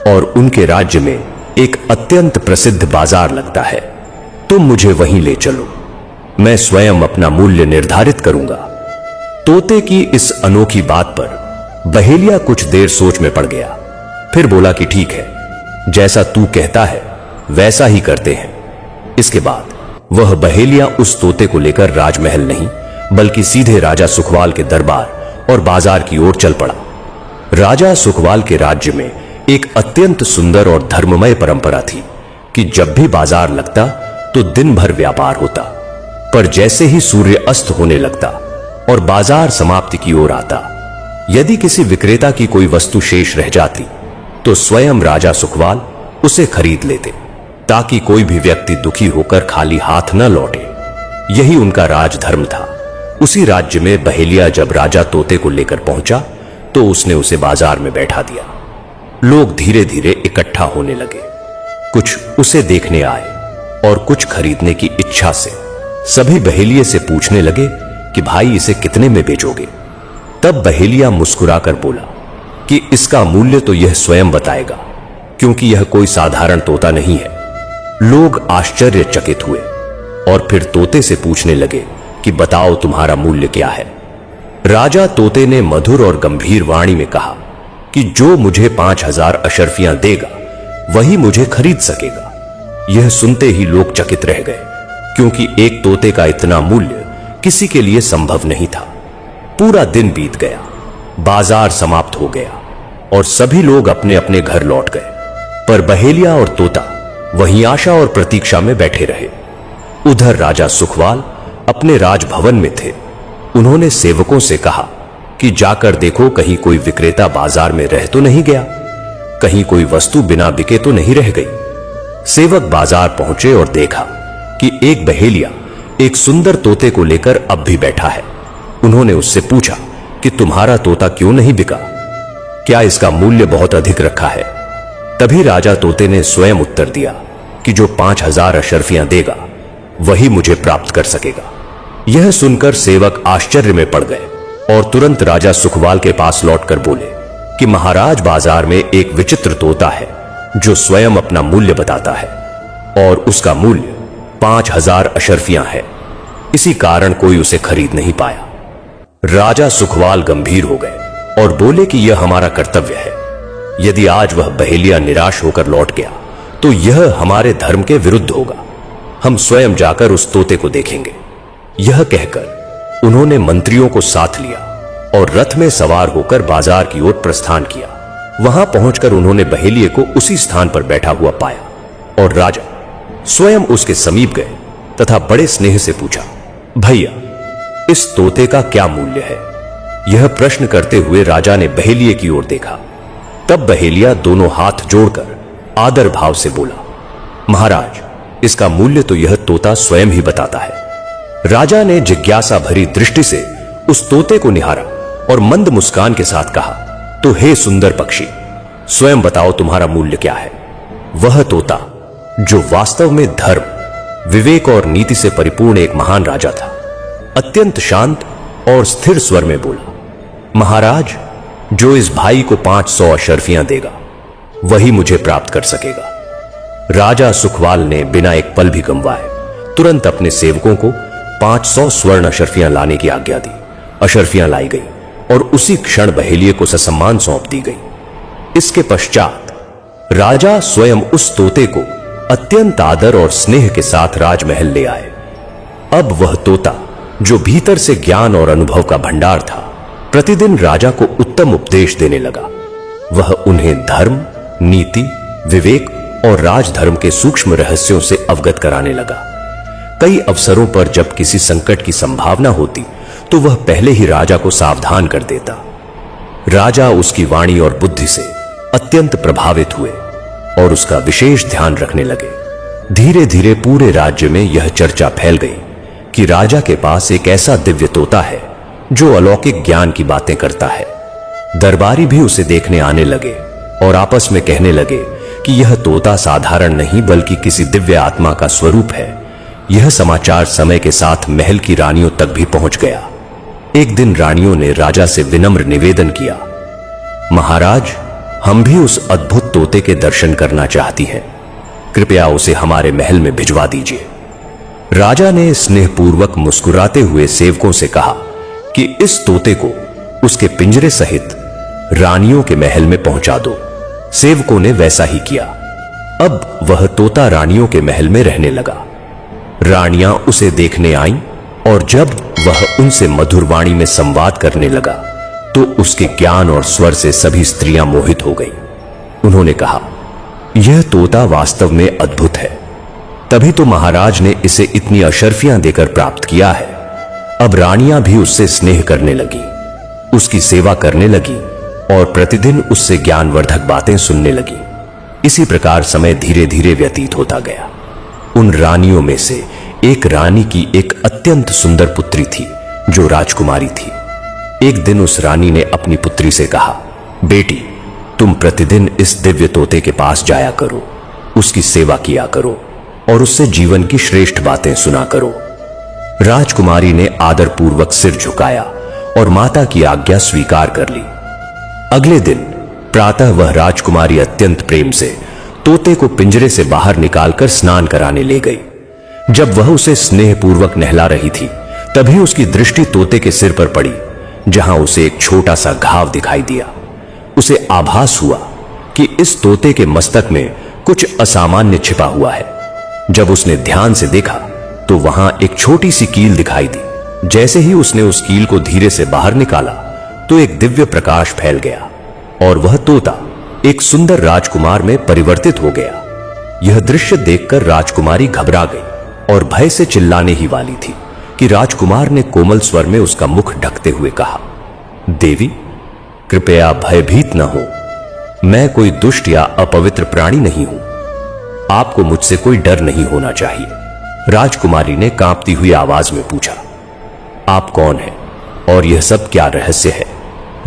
[SPEAKER 1] और उनके राज्य में एक अत्यंत प्रसिद्ध बाजार लगता है। तुम मुझे वहीं ले चलो, मैं स्वयं अपना मूल्य निर्धारित करूंगा। तोते की इस अनोखी बात पर बहेलिया कुछ देर सोच में पड़ गया, फिर बोला कि ठीक है, जैसा तू कहता है वैसा ही करते हैं। इसके बाद वह बहेलिया उस तोते को लेकर राजमहल नहीं बल्कि सीधे राजा सुखवाल के दरबार और बाजार की ओर चल पड़ा। राजा सुखवाल के राज्य में एक अत्यंत सुंदर और धर्ममय परंपरा थी कि जब भी बाजार लगता तो दिन भर व्यापार होता, पर जैसे ही सूर्य अस्त होने लगता और बाजार समाप्ति की ओर आता, यदि किसी विक्रेता की कोई वस्तु शेष रह जाती तो स्वयं राजा सुखवाल उसे खरीद लेते। ताकि कोई भी व्यक्ति दुखी होकर खाली हाथ न लौटे। यही उनका राजधर्म था। उसी राज्य में बहेलिया जब राजा तोते को लेकर पहुंचा तो उसने उसे बाजार में बैठा दिया। लोग धीरे धीरे इकट्ठा होने लगे। कुछ उसे देखने आए और कुछ खरीदने की इच्छा से। सभी बहेलिये से पूछने लगे कि भाई इसे कितने में बेचोगे। तब बहेलिया मुस्कुराकर बोला कि इसका मूल्य तो यह स्वयं बताएगा, क्योंकि यह कोई साधारण तोता नहीं है। लोग आश्चर्यचकित हुए और फिर तोते से पूछने लगे कि बताओ तुम्हारा मूल्य क्या है। राजा तोते ने मधुर और गंभीर वाणी में कहा कि जो मुझे 5000 अशर्फियां देगा वही मुझे खरीद सकेगा। यह सुनते ही लोग चकित रह गए, क्योंकि एक तोते का इतना मूल्य किसी के लिए संभव नहीं था। पूरा दिन बीत गया, बाजार समाप्त हो गया और सभी लोग अपने अपने घर लौट गए, पर बहेलिया और तोता वहीं आशा और प्रतीक्षा में बैठे रहे। उधर राजा सुखवाल अपने राजभवन में थे। उन्होंने सेवकों से कहा कि जाकर देखो कहीं कोई विक्रेता बाजार में रह तो नहीं गया, कहीं कोई वस्तु बिना बिके तो नहीं रह गई। सेवक बाजार पहुंचे और देखा कि एक बहेलिया एक सुंदर तोते को लेकर अब भी बैठा है। उन्होंने उससे पूछा कि तुम्हारा तोता क्यों नहीं बिका, क्या इसका मूल्य बहुत अधिक रखा है। तभी राजा तोते ने स्वयं उत्तर दिया कि जो 5000 अशर्फियां देगा वही मुझे प्राप्त कर सकेगा। यह सुनकर सेवक आश्चर्य में पड़ गए और तुरंत राजा सुखवाल के पास लौटकर बोले कि महाराज, बाजार में एक विचित्र तोता है जो स्वयं अपना मूल्य बताता है और उसका मूल्य 5000 अशर्फियां है। इसी कारण कोई उसे खरीद नहीं पाया। राजा सुखवाल गंभीर हो गए और बोले कि यह हमारा कर्तव्य है। यदि आज वह बहेलिया निराश होकर लौट गया तो यह हमारे धर्म के विरुद्ध होगा। हम स्वयं जाकर उस तोते को देखेंगे। यह कहकर उन्होंने मंत्रियों को साथ लिया और रथ में सवार होकर बाजार की ओर प्रस्थान किया। वहां पहुंचकर उन्होंने बहेलिये को उसी स्थान पर बैठा हुआ पाया और राजा स्वयं उसके समीप गए तथा बड़े स्नेह से पूछा, भैया, इस तोते का क्या मूल्य है। यह प्रश्न करते हुए राजा ने बहेलिये की ओर देखा। तब बहेलिया दोनों हाथ जोड़कर आदर भाव से बोला, महाराज, इसका मूल्य तो यह तोता स्वयं ही बताता है। राजा ने जिज्ञासा भरी दृष्टि से उस तोते को निहारा और मंद मुस्कान के साथ कहा, तो हे सुंदर पक्षी, स्वयं बताओ तुम्हारा मूल्य क्या है। वह तोता, जो वास्तव में धर्म, विवेक और नीति से परिपूर्ण एक महान राजा था, अत्यंत शांत और स्थिर स्वर में बोला, महाराज, जो इस भाई को 500 अशर्फियां देगा वही मुझे प्राप्त कर सकेगा। राजा सुखवाल ने बिना एक पल भी गंवाए तुरंत अपने सेवकों को 500 स्वर्ण अशर्फियां लाने की आज्ञा दी। अशर्फियां लाई गई और उसी क्षण बहेलिये को ससम्मान सौंप दी गई। इसके पश्चात राजा स्वयं उस तोते को अत्यंत आदर और स्नेह के साथ राजमहल ले आए। अब वह तोता, जो भीतर से ज्ञान और अनुभव का भंडार था, प्रतिदिन राजा को उत्तम उपदेश देने लगा। वह उन्हें धर्म, नीति, विवेक और राजधर्म के सूक्ष्म रहस्यों से अवगत कराने लगा। कई अवसरों पर जब किसी संकट की संभावना होती तो वह पहले ही राजा को सावधान कर देता। राजा उसकी वाणी और बुद्धि से अत्यंत प्रभावित हुए और उसका विशेष ध्यान रखने लगे। धीरे धीरे पूरे राज्य में यह चर्चा फैल गई कि राजा के पास एक ऐसा दिव्य तोता है जो अलौकिक ज्ञान की बातें करता है। दरबारी भी उसे देखने आने लगे और आपस में कहने लगे कि यह तोता साधारण नहीं बल्कि किसी दिव्य आत्मा का स्वरूप है। यह समाचार समय के साथ महल की रानियों तक भी पहुंच गया। एक दिन रानियों ने राजा से विनम्र निवेदन किया, महाराज, हम भी उस अद्भुत तोते के दर्शन करना चाहती हैं। कृपया उसे हमारे महल में भिजवा दीजिए। राजा ने स्नेहपूर्वक मुस्कुराते हुए सेवकों से कहा कि इस तोते को उसके पिंजरे सहित रानियों के महल में पहुंचा दो। सेवकों ने वैसा ही किया। अब वह तोता रानियों के महल में रहने लगा। रानियां उसे देखने आईं और जब वह उनसे मधुर वाणी में संवाद करने लगा तो उसके ज्ञान और स्वर से सभी स्त्रियां मोहित हो गईं। उन्होंने कहा, यह तोता वास्तव में अद्भुत है, तभी तो महाराज ने इसे इतनी अशर्फियां देकर प्राप्त किया है। अब रानियां भी उससे स्नेह करने लगी, उसकी सेवा करने लगी और प्रतिदिन उससे ज्ञानवर्धक बातें सुनने लगी। इसी प्रकार समय धीरे धीरे व्यतीत होता गया। उन रानियों में से एक रानी की एक अत्यंत सुंदर पुत्री थी जो राजकुमारी थी। एक दिन उस रानी ने अपनी पुत्री से कहा, बेटी, तुम प्रतिदिन इस दिव्य तोते के पास जाया करो, उसकी सेवा किया करो और उससे जीवन की श्रेष्ठ बातें सुना करो। राजकुमारी ने आदरपूर्वक सिर झुकाया और माता की आज्ञा स्वीकार कर ली। अगले दिन प्रातः वह राजकुमारी अत्यंत प्रेम से तोते को पिंजरे से बाहर निकालकर स्नान कराने ले गई। जब वह उसे स्नेहपूर्वक नहला रही थी, तभी उसकी दृष्टि तोते के सिर पर पड़ी, जहां उसे एक छोटा सा घाव दिखाई दिया। उसे आभास हुआ कि इस तोते के मस्तक में कुछ असामान्य छिपा हुआ है। जब उसने ध्यान से देखा तो वहां एक छोटी सी कील दिखाई दी। जैसे ही उसने उस कील को धीरे से बाहर निकाला तो एक दिव्य प्रकाश फैल गया और वह तोता एक सुंदर राजकुमार में परिवर्तित हो गया। यह दृश्य देखकर राजकुमारी घबरा गई और भय से चिल्लाने ही वाली थी कि राजकुमार ने कोमल स्वर में उसका मुख ढकते हुए कहा, देवी, कृपया भयभीत न हो। मैं कोई दुष्ट या अपवित्र प्राणी नहीं हूं। आपको मुझसे कोई डर नहीं होना चाहिए। राजकुमारी ने कांपती हुई आवाज में पूछा, आप कौन हैं और यह सब क्या रहस्य है?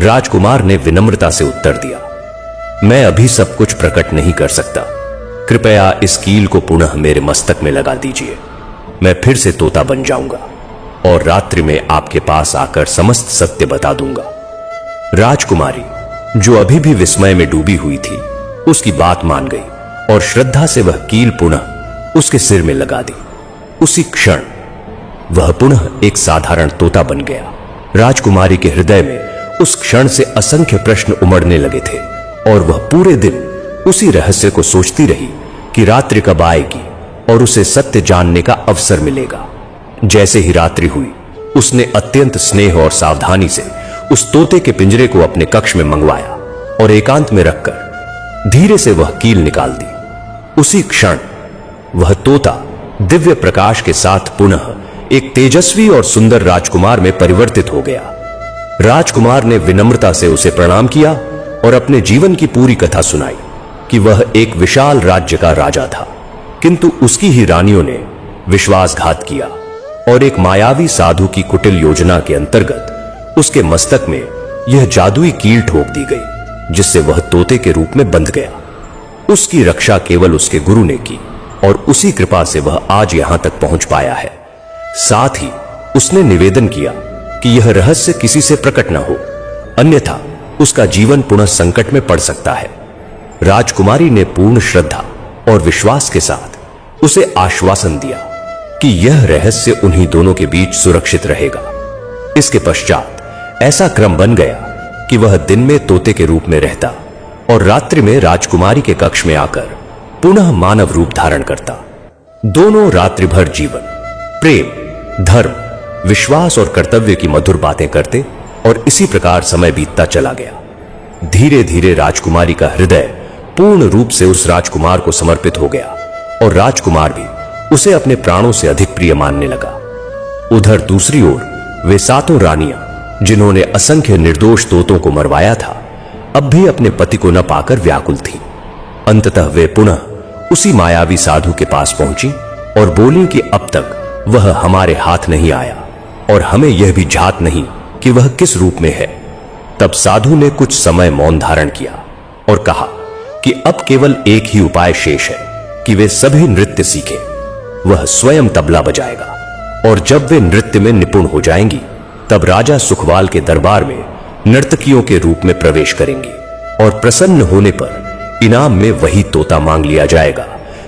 [SPEAKER 1] राजकुमार ने विनम्रता से उत्तर दिया, मैं अभी सब कुछ प्रकट नहीं कर सकता। कृपया इस कील को पुनः मेरे मस्तक में लगा दीजिए। मैं फिर से तोता बन जाऊंगा और रात्रि में आपके पास आकर समस्त सत्य बता दूंगा। राजकुमारी, जो अभी भी विस्मय में डूबी हुई थी, उसकी बात मान गई और श्रद्धा से वह कील पुनः उसके सिर में लगा दी। उसी क्षण वह पुनः एक साधारण तोता बन गया। राजकुमारी के हृदय में उस क्षण से असंख्य प्रश्न उमड़ने लगे थे और वह पूरे दिन उसी रहस्य को सोचती रही कि रात्रि कब आएगी और उसे सत्य जानने का अवसर मिलेगा। जैसे ही रात्रि हुई, उसने अत्यंत स्नेह और सावधानी से उस तोते के पिंजरे को अपने कक्ष में मंगवाया और एकांत में रखकर धीरे से वह कील निकाल दी। उसी क्षण वह तोता दिव्य प्रकाश के साथ पुनः एक तेजस्वी और सुंदर राजकुमार में परिवर्तित हो गया। राजकुमार ने विनम्रता से उसे प्रणाम किया और अपने जीवन की पूरी कथा सुनाई कि वह एक विशाल राज्य का राजा था, किंतु उसकी ही रानियों ने विश्वासघात किया और एक मायावी साधु की कुटिल योजना के अंतर्गत उसके मस्तक में यह जादुई कील ठोक दी गई, जिससे वह तोते के रूप में बंध गया। उसकी रक्षा केवल उसके गुरु ने की और उसी कृपा से वह आज यहां तक पहुंच पाया है। साथ ही उसने निवेदन किया कि यह रहस्य किसी से प्रकट न हो, अन्यथा उसका जीवन पुनः संकट में पड़ सकता है। राजकुमारी ने पूर्ण श्रद्धा और विश्वास के साथ उसे आश्वासन दिया कि यह रहस्य उन्हीं दोनों के बीच सुरक्षित रहेगा। इसके पश्चात ऐसा क्रम बन गया कि वह दिन में तोते के रूप में रहता और रात्रि में राजकुमारी के कक्ष में आकर पुनः मानव रूप धारण करता। दोनों रात्रि भर जीवन, प्रेम, धर्म, विश्वास और कर्तव्य की मधुर बातें करते और इसी प्रकार समय बीतता चला गया। धीरे धीरे राजकुमारी का हृदय पूर्ण रूप से उस राजकुमार को समर्पित हो गया और राजकुमार भी उसे अपने प्राणों से अधिक प्रिय मानने लगा। उधर दूसरी ओर वे सातों रानियां, जिन्होंने असंख्य निर्दोष तोतों को मरवाया था, अब भी अपने पति को न पाकर व्याकुल थीं। अंततः वे पुनः उसी मायावी साधु के पास पहुंची और बोली कि अब तक वह हमारे हाथ नहीं आया और हमें यह भी झात नहीं कि वह किस रूप में है। तब साधु ने कुछ समय मौन धारण किया और कहा कि अब केवल एक ही उपाय शेष है कि वे सभी नृत्य सीखें। वह स्वयं तबला बजाएगा और जब वे नृत्य में निपुण हो जाएंगी, तब राजा सुखवाल के दरबार में नर्तकियों के रूप में प्रवेश करेंगी और प्रसन्न होने पर इनाम में वही तोता मांग लिया जाएगा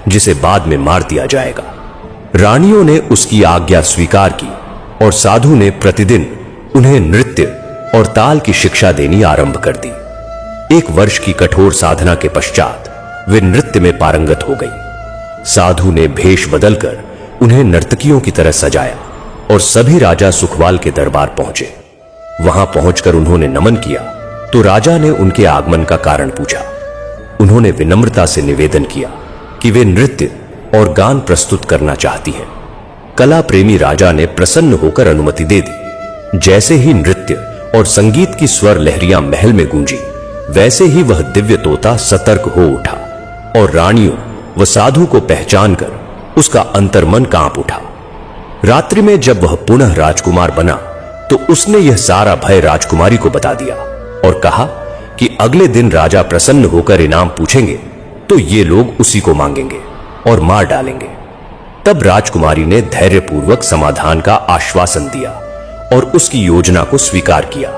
[SPEAKER 1] जिसे बाद में मार दिया जाएगा। रानियों ने उसकी आज्ञा स्वीकार की और साधु ने प्रतिदिन उन्हें नृत्य और ताल की शिक्षा देनी आरंभ कर दी। 1 वर्ष की कठोर साधना के पश्चात वे नृत्य में पारंगत हो गई। साधु ने भेष बदलकर उन्हें नर्तकियों की तरह सजाया और सभी राजा सुखवाल के दरबार पहुंचे। वहां पहुंचकर उन्होंने नमन किया तो राजा ने उनके आगमन का कारण पूछा। उन्होंने विनम्रता से निवेदन किया कि वे नृत्य और गान प्रस्तुत करना चाहती हैं। कला प्रेमी राजा ने प्रसन्न होकर अनुमति दे दी। जैसे ही नृत्य और संगीत की स्वर लहरियां महल में गूंजी, वैसे ही वह दिव्य तोता सतर्क हो उठा और रानियों व साधु को पहचान कर उसका अंतर्मन कांप उठा। रात्रि में जब वह पुनः राजकुमार बना तो उसने यह सारा भय राजकुमारी को बता दिया और कहा कि अगले दिन राजा प्रसन्न होकर इनाम पूछेंगे तो ये लोग उसी को मांगेंगे और मार डालेंगे। तब राजकुमारी ने धैर्यपूर्वक समाधान का आश्वासन दिया और उसकी योजना को स्वीकार किया।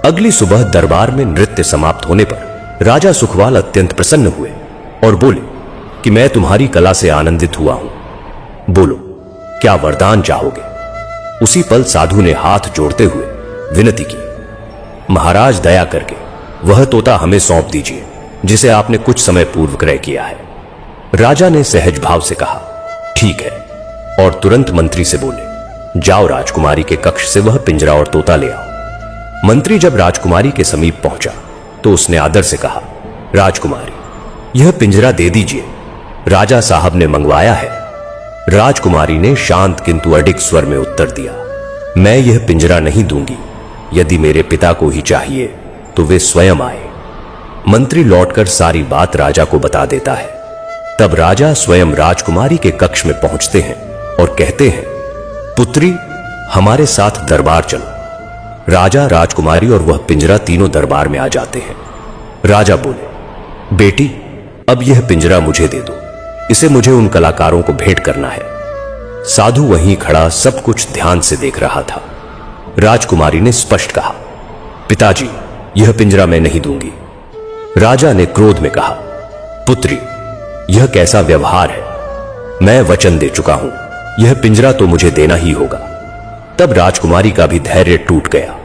[SPEAKER 1] अगली सुबह दरबार में नृत्य समाप्त होने पर राजा सुखवाल अत्यंत प्रसन्न हुए और बोले कि मैं तुम्हारी कला से आनंदित हुआ हूं, बोलो क्या वरदान चाहोगे। उसी पल साधु ने हाथ जोड़ते हुए विनती की, महाराज दया करके वह तोता हमें सौंप दीजिए जिसे आपने कुछ समय पूर्व क्रय किया है। राजा ने सहज भाव से कहा, ठीक है, और तुरंत मंत्री से बोले, जाओ राजकुमारी के कक्ष से वह पिंजरा और तोता ले आओ। मंत्री जब राजकुमारी के समीप पहुंचा तो उसने आदर से कहा, राजकुमारी यह पिंजरा दे दीजिए, राजा साहब ने मंगवाया है। राजकुमारी ने शांत किंतु अडिग स्वर में उत्तर दिया, मैं यह पिंजरा नहीं दूंगी, यदि मेरे पिता को ही चाहिए तो वे स्वयं आए। मंत्री लौटकर सारी बात राजा को बता देता है। तब राजा स्वयं राजकुमारी के कक्ष में पहुंचते हैं और कहते हैं, पुत्री हमारे साथ दरबार चलो। राजा, राजकुमारी और वह पिंजरा तीनों दरबार में आ जाते हैं। राजा बोले, बेटी अब यह पिंजरा मुझे दे दो, इसे मुझे उन कलाकारों को भेंट करना है। साधु वहीं खड़ा सब कुछ ध्यान से देख रहा था। राजकुमारी ने स्पष्ट कहा, पिताजी यह पिंजरा मैं नहीं दूंगी। राजा ने क्रोध में कहा, पुत्री यह कैसा व्यवहार है, मैं वचन दे चुका हूं, यह पिंजरा तो मुझे देना ही होगा। तब राजकुमारी का भी धैर्य टूट गया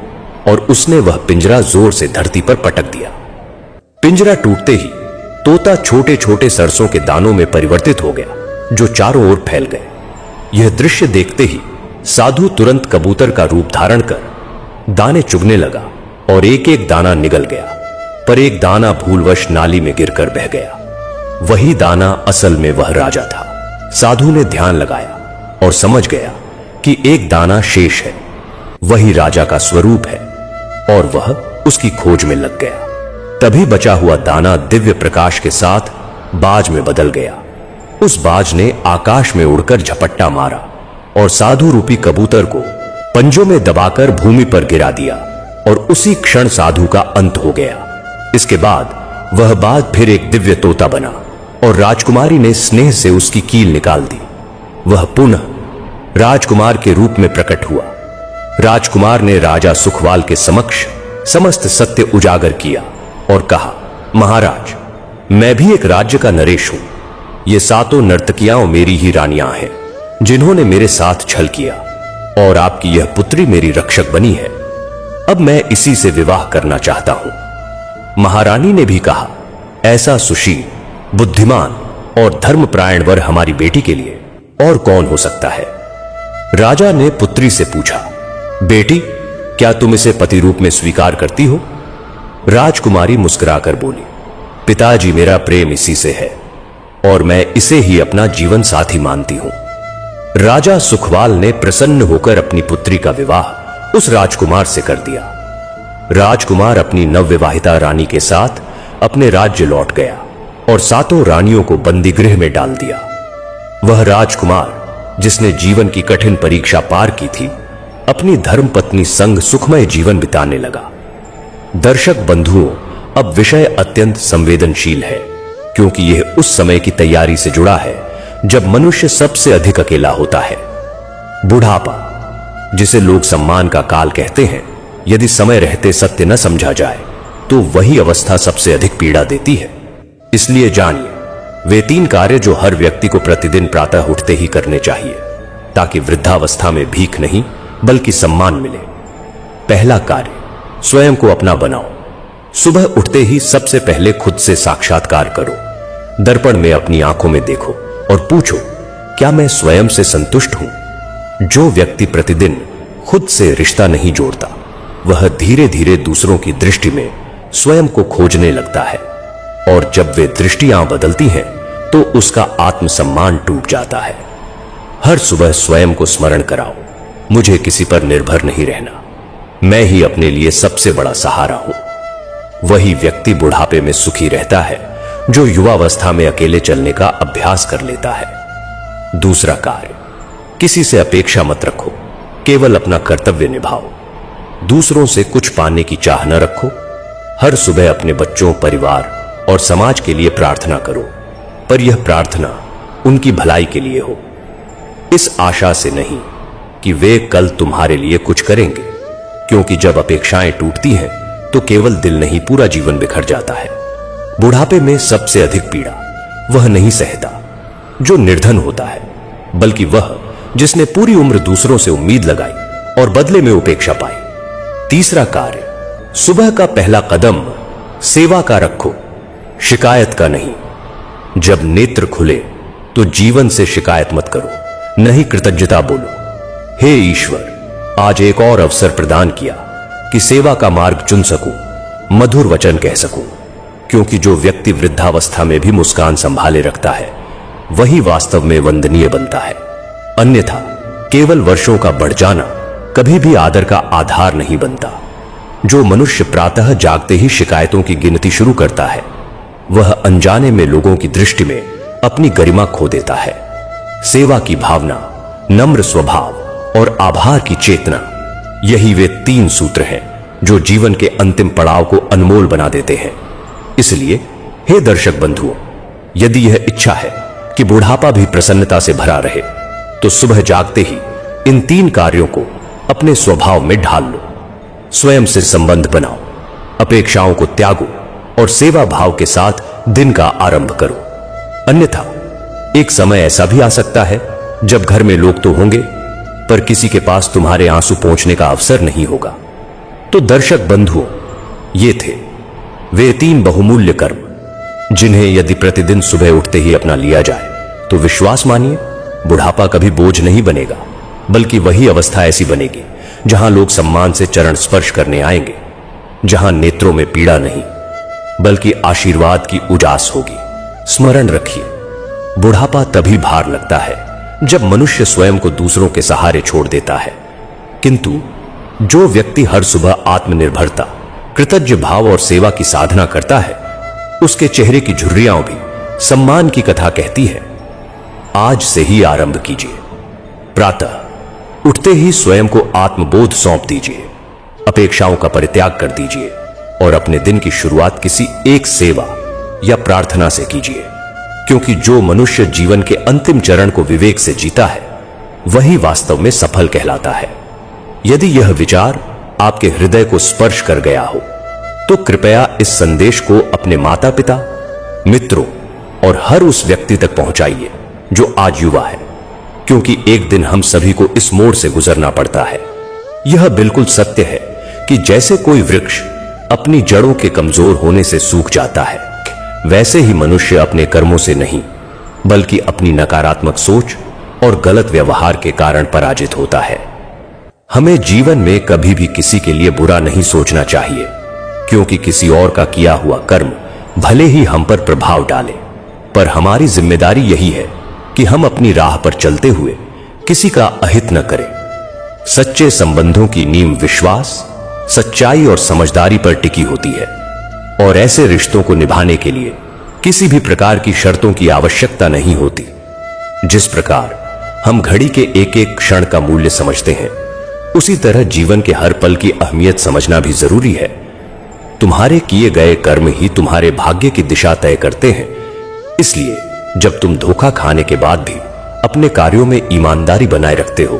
[SPEAKER 1] और उसने वह पिंजरा जोर से धरती पर पटक दिया। पिंजरा टूटते ही तोता छोटे छोटे सरसों के दानों में परिवर्तित हो गया जो चारों ओर फैल गए। यह दृश्य देखते ही साधु तुरंत कबूतर का रूप धारण कर दाने चुगने लगा और एक एक दाना निगल गया, पर एक दाना भूलवश नाली में गिरकर बह गया। वही दाना असल में वह राजा था। साधु ने ध्यान लगाया और समझ गया कि एक दाना शेष है, वही राजा का स्वरूप है और वह उसकी खोज में लग गया। तभी बचा हुआ दाना दिव्य प्रकाश के साथ बाज में बदल गया। उस बाज ने आकाश में उड़कर झपट्टा मारा और साधु रूपी कबूतर को पंजों में दबाकर भूमि पर गिरा दिया और उसी क्षण साधु का अंत हो गया। इसके बाद वह बाज फिर एक दिव्य तोता बना और राजकुमारी ने स्नेह से उसकी कील निकाल दी। वह पुनः राजकुमार के रूप में प्रकट हुआ। राजकुमार ने राजा सुखवाल के समक्ष समस्त सत्य उजागर किया और कहा, महाराज मैं भी एक राज्य का नरेश हूं। ये सातों नर्तकियां मेरी ही रानियां हैं जिन्होंने मेरे साथ छल किया और आपकी यह पुत्री मेरी रक्षक बनी है। अब मैं इसी से विवाह करना चाहता हूं। महारानी ने भी कहा, ऐसा सुशील, बुद्धिमान और धर्मपरायण वर हमारी बेटी के लिए और कौन हो सकता है। राजा ने पुत्री से पूछा, बेटी क्या तुम इसे पति रूप में स्वीकार करती हो। राजकुमारी मुस्कुराकर बोली, पिताजी मेरा प्रेम इसी से है और मैं इसे ही अपना जीवन साथी मानती हूं। राजा सुखवाल ने प्रसन्न होकर अपनी पुत्री का विवाह उस राजकुमार से कर दिया। राजकुमार अपनी नवविवाहिता रानी के साथ अपने राज्य लौट गया और सातों रानियों को बंदी गृह में डाल दिया। वह राजकुमार जिसने जीवन की कठिन परीक्षा पार की थी, अपनी धर्मपत्नी संग सुखमय जीवन बिताने लगा। दर्शक बंधुओं, अब विषय अत्यंत संवेदनशील है क्योंकि यह उस समय की तैयारी से जुड़ा है जब मनुष्य सबसे अधिक अकेला होता है। बुढ़ापा, जिसे लोग सम्मान का काल कहते हैं, यदि समय रहते सत्य न समझा जाए तो वही अवस्था सबसे अधिक पीड़ा देती है। इसलिए जानिए वे 3 कार्य जो हर व्यक्ति को प्रतिदिन प्रातः उठते ही करने चाहिए ताकि वृद्धावस्था में भीख नहीं बल्कि सम्मान मिले। पहला कार्य, स्वयं को अपना बनाओ। सुबह उठते ही सबसे पहले खुद से साक्षात्कार करो। दर्पण में अपनी आंखों में देखो और पूछो, क्या मैं स्वयं से संतुष्ट हूं। जो व्यक्ति प्रतिदिन खुद से रिश्ता नहीं जोड़ता, वह धीरे धीरे दूसरों की दृष्टि में स्वयं को खोजने लगता है और जब वे दृष्टियां बदलती हैं तो उसका आत्मसम्मान टूट जाता है। हर सुबह स्वयं को स्मरण कराओ, मुझे किसी पर निर्भर नहीं रहना, मैं ही अपने लिए सबसे बड़ा सहारा हूं। वही व्यक्ति बुढ़ापे में सुखी रहता है जो युवावस्था में अकेले चलने का अभ्यास कर लेता है। दूसरा कार्य, किसी से अपेक्षा मत रखो, केवल अपना कर्तव्य निभाओ। दूसरों से कुछ पाने की चाह न रखो। हर सुबह अपने बच्चों, परिवार और समाज के लिए प्रार्थना करो, पर यह प्रार्थना उनकी भलाई के लिए हो, इस आशा से नहीं कि वे कल तुम्हारे लिए कुछ करेंगे, क्योंकि जब अपेक्षाएं टूटती हैं तो केवल दिल नहीं, पूरा जीवन बिखर जाता है। बुढ़ापे में सबसे अधिक पीड़ा वह नहीं सहता जो निर्धन होता है, बल्कि वह जिसने पूरी उम्र दूसरों से उम्मीद लगाई और बदले में उपेक्षा पाई। तीसरा कार्य, सुबह का पहला कदम सेवा का रखो, शिकायत का नहीं। जब नेत्र खुले तो जीवन से शिकायत मत करो, नहीं कृतज्ञता बोलो, हे ईश्वर, आज एक और अवसर प्रदान किया कि सेवा का मार्ग चुन सकूं, मधुर वचन कह सकूं, क्योंकि जो व्यक्ति वृद्धावस्था में भी मुस्कान संभाले रखता है वही वास्तव में वंदनीय बनता है। अन्यथा केवल वर्षों का बढ़ जाना कभी भी आदर का आधार नहीं बनता। जो मनुष्य प्रातः जागते ही शिकायतों की गिनती शुरू करता है वह अनजाने में लोगों की दृष्टि में अपनी गरिमा खो देता है। सेवा की भावना, नम्र स्वभाव और आभार की चेतना, यही वे 3 सूत्र हैं जो जीवन के अंतिम पड़ाव को अनमोल बना देते हैं। इसलिए हे दर्शक बंधुओं, यदि यह इच्छा है कि बुढ़ापा भी प्रसन्नता से भरा रहे तो सुबह जागते ही इन 3 कार्यों को अपने स्वभाव में ढाल लो। स्वयं से संबंध बनाओ, अपेक्षाओं को त्यागो और सेवा भाव के साथ दिन का आरंभ करो। अन्यथा एक समय ऐसा भी आ सकता है जब घर में लोग तो होंगे पर किसी के पास तुम्हारे आंसू पहुंचने का अवसर नहीं होगा। तो दर्शक बंधुओं, ये थे वे 3 बहुमूल्य कर्म जिन्हें यदि प्रतिदिन सुबह उठते ही अपना लिया जाए तो विश्वास मानिए, बुढ़ापा कभी बोझ नहीं बनेगा, बल्कि वही अवस्था ऐसी बनेगी जहां लोग सम्मान से चरण स्पर्श करने आएंगे, जहां नेत्रों में पीड़ा नहीं बल्कि आशीर्वाद की उजास होगी। स्मरण रखिए, बुढ़ापा तभी भार लगता है जब मनुष्य स्वयं को दूसरों के सहारे छोड़ देता है, किंतु जो व्यक्ति हर सुबह आत्मनिर्भरता, कृतज्ञ भाव और सेवा की साधना करता है, उसके चेहरे की झुर्रियां भी सम्मान की कथा कहती है। आज से ही आरंभ कीजिए। प्रातः उठते ही स्वयं को आत्मबोध सौंप दीजिए, अपेक्षाओं का परित्याग कर दीजिए और अपने दिन की शुरुआत किसी एक सेवा या प्रार्थना से कीजिए, क्योंकि जो मनुष्य जीवन के अंतिम चरण को विवेक से जीता है वही वास्तव में सफल कहलाता है। यदि यह विचार आपके हृदय को स्पर्श कर गया हो तो कृपया इस संदेश को अपने माता पिता, मित्रों और हर उस व्यक्ति तक पहुंचाइए जो आज युवा है, क्योंकि एक दिन हम सभी को इस मोड़ से गुजरना पड़ता है। यह बिल्कुल सत्य है कि जैसे कोई वृक्ष अपनी जड़ों के कमजोर होने से सूख जाता है, वैसे ही मनुष्य अपने कर्मों से नहीं बल्कि अपनी नकारात्मक सोच और गलत व्यवहार के कारण पराजित होता है। हमें जीवन में कभी भी किसी के लिए बुरा नहीं सोचना चाहिए, क्योंकि किसी और का किया हुआ कर्म भले ही हम पर प्रभाव डाले, पर हमारी जिम्मेदारी यही है कि हम अपनी राह पर चलते हुए किसी का अहित न करें। सच्चे संबंधों की नींव विश्वास, सच्चाई और समझदारी पर टिकी होती है, और ऐसे रिश्तों को निभाने के लिए किसी भी प्रकार की शर्तों की आवश्यकता नहीं होती। जिस प्रकार हम घड़ी के एक एक क्षण का मूल्य समझते हैं, उसी तरह जीवन के हर पल की अहमियत समझना भी जरूरी है। तुम्हारे किए गए कर्म ही तुम्हारे भाग्य की दिशा तय करते हैं, इसलिए जब तुम धोखा खाने के बाद भी अपने कार्यों में ईमानदारी बनाए रखते हो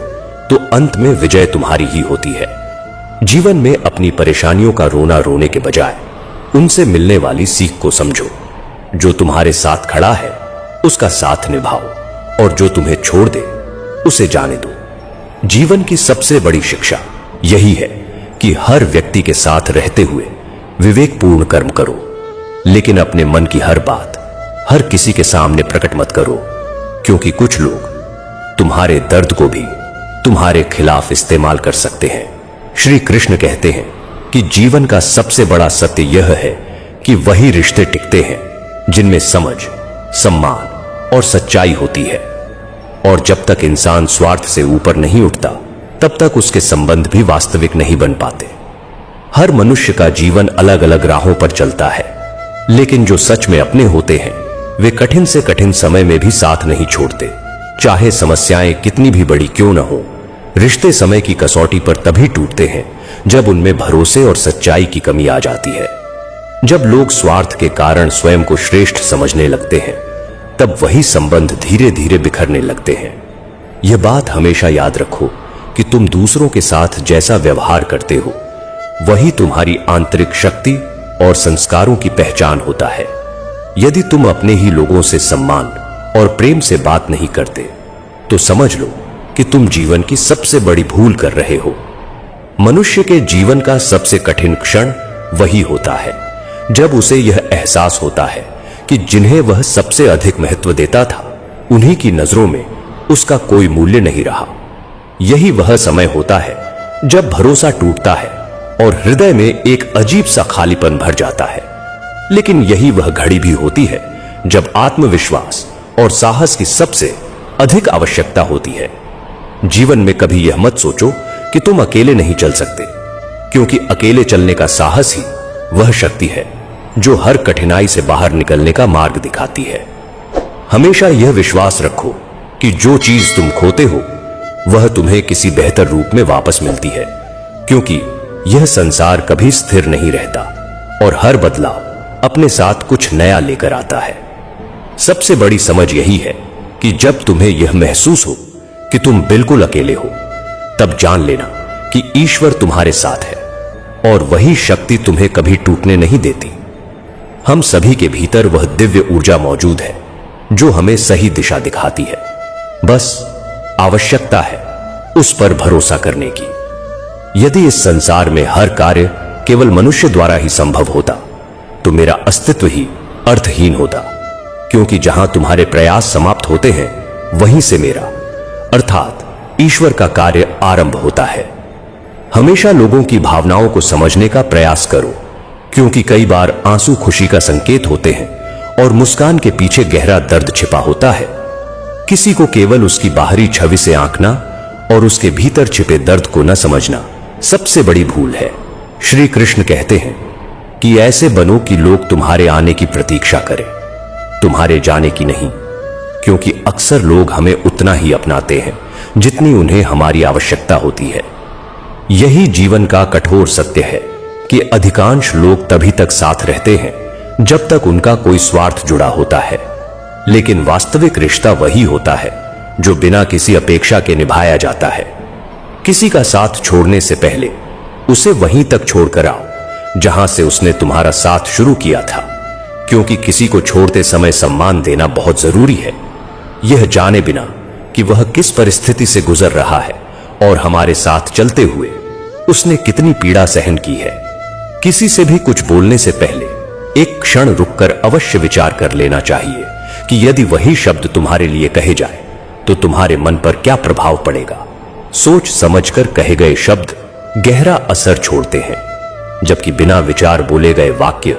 [SPEAKER 1] तो अंत में विजय तुम्हारी ही होती है। जीवन में अपनी परेशानियों का रोना रोने के बजाय उनसे मिलने वाली सीख को समझो। जो तुम्हारे साथ खड़ा है उसका साथ निभाओ, और जो तुम्हें छोड़ दे उसे जाने दो। जीवन की सबसे बड़ी शिक्षा यही है कि हर व्यक्ति के साथ रहते हुए विवेकपूर्ण कर्म करो, लेकिन अपने मन की हर बात हर किसी के सामने प्रकट मत करो, क्योंकि कुछ लोग तुम्हारे दर्द को भी तुम्हारे खिलाफ इस्तेमाल कर सकते हैं। श्री कृष्ण कहते हैं कि जीवन का सबसे बड़ा सत्य यह है कि वही रिश्ते टिकते हैं जिनमें समझ, सम्मान और सच्चाई होती है, और जब तक इंसान स्वार्थ से ऊपर नहीं उठता तब तक उसके संबंध भी वास्तविक नहीं बन पाते। हर मनुष्य का जीवन अलग अलग राहों पर चलता है, लेकिन जो सच में अपने होते हैं वे कठिन से कठिन समय में भी साथ नहीं छोड़ते। चाहे समस्याएं कितनी भी बड़ी क्यों न हो, रिश्ते समय की कसौटी पर तभी टूटते हैं जब उनमें भरोसे और सच्चाई की कमी आ जाती है। जब लोग स्वार्थ के कारण स्वयं को श्रेष्ठ समझने लगते हैं, तब वही संबंध धीरे धीरे बिखरने लगते हैं। यह बात हमेशा याद रखो कि तुम दूसरों के साथ जैसा व्यवहार करते हो वही तुम्हारी आंतरिक शक्ति और संस्कारों की पहचान होता है। यदि तुम अपने ही लोगों से सम्मान और प्रेम से बात नहीं करते तो समझ लो कि तुम जीवन की सबसे बड़ी भूल कर रहे हो। मनुष्य के जीवन का सबसे कठिन क्षण वही होता है जब उसे यह एहसास होता है कि जिन्हें वह सबसे अधिक महत्व देता था उन्हीं की नजरों में उसका कोई मूल्य नहीं रहा। यही वह समय होता है जब भरोसा टूटता है और हृदय में एक अजीब सा खालीपन भर जाता है। लेकिन यही वह घड़ी भी होती है जब आत्मविश्वास और साहस की सबसे अधिक आवश्यकता होती है। जीवन में कभी यह मत सोचो कि तुम अकेले नहीं चल सकते, क्योंकि अकेले चलने का साहस ही वह शक्ति है जो हर कठिनाई से बाहर निकलने का मार्ग दिखाती है। हमेशा यह विश्वास रखो कि जो चीज तुम खोते हो वह तुम्हें किसी बेहतर रूप में वापस मिलती है, क्योंकि यह संसार कभी स्थिर नहीं रहता और हर बदलाव अपने साथ कुछ नया लेकर आता है। सबसे बड़ी समझ यही है कि जब तुम्हें यह महसूस हो कि तुम बिल्कुल अकेले हो, तब जान लेना कि ईश्वर तुम्हारे साथ है और वही शक्ति तुम्हें कभी टूटने नहीं देती। हम सभी के भीतर वह दिव्य ऊर्जा मौजूद है जो हमें सही दिशा दिखाती है। बस आवश्यकता है उस पर भरोसा करने की। यदि इस संसार में हर कार्य केवल मनुष्य द्वारा ही संभव होता तो मेरा अस्तित्व ही अर्थहीन होता, क्योंकि जहां तुम्हारे प्रयास समाप्त होते हैं वहीं से मेरा अर्थात ईश्वर का कार्य आरंभ होता है। हमेशा लोगों की भावनाओं को समझने का प्रयास करो, क्योंकि कई बार आंसू खुशी का संकेत होते हैं और मुस्कान के पीछे गहरा दर्द छिपा होता है। किसी को केवल उसकी बाहरी छवि से आंकना और उसके भीतर छिपे दर्द को न समझना सबसे बड़ी भूल है। श्री कृष्ण कहते हैं कि ऐसे बनो कि लोग तुम्हारे आने की प्रतीक्षा करें, तुम्हारे जाने की नहीं, क्योंकि अक्सर लोग हमें उतना ही अपनाते हैं जितनी उन्हें हमारी आवश्यकता होती है। यही जीवन का कठोर सत्य है कि अधिकांश लोग तभी तक साथ रहते हैं जब तक उनका कोई स्वार्थ जुड़ा होता है, लेकिन वास्तविक रिश्ता वही होता है जो बिना किसी अपेक्षा के निभाया जाता है। किसी का साथ छोड़ने से पहले उसे वहीं तक छोड़कर आओ जहां से उसने तुम्हारा साथ शुरू किया था, क्योंकि किसी को छोड़ते समय सम्मान देना बहुत जरूरी है, यह जाने बिना कि वह किस परिस्थिति से गुजर रहा है और हमारे साथ चलते हुए उसने कितनी पीड़ा सहन की है। किसी से भी कुछ बोलने से पहले एक क्षण रुककर अवश्य विचार कर लेना चाहिए कि यदि वही शब्द तुम्हारे लिए कहे जाए तो तुम्हारे मन पर क्या प्रभाव पड़ेगा। सोच समझकर कहे गए शब्द गहरा असर छोड़ते हैं, जबकि बिना विचार बोले गए वाक्य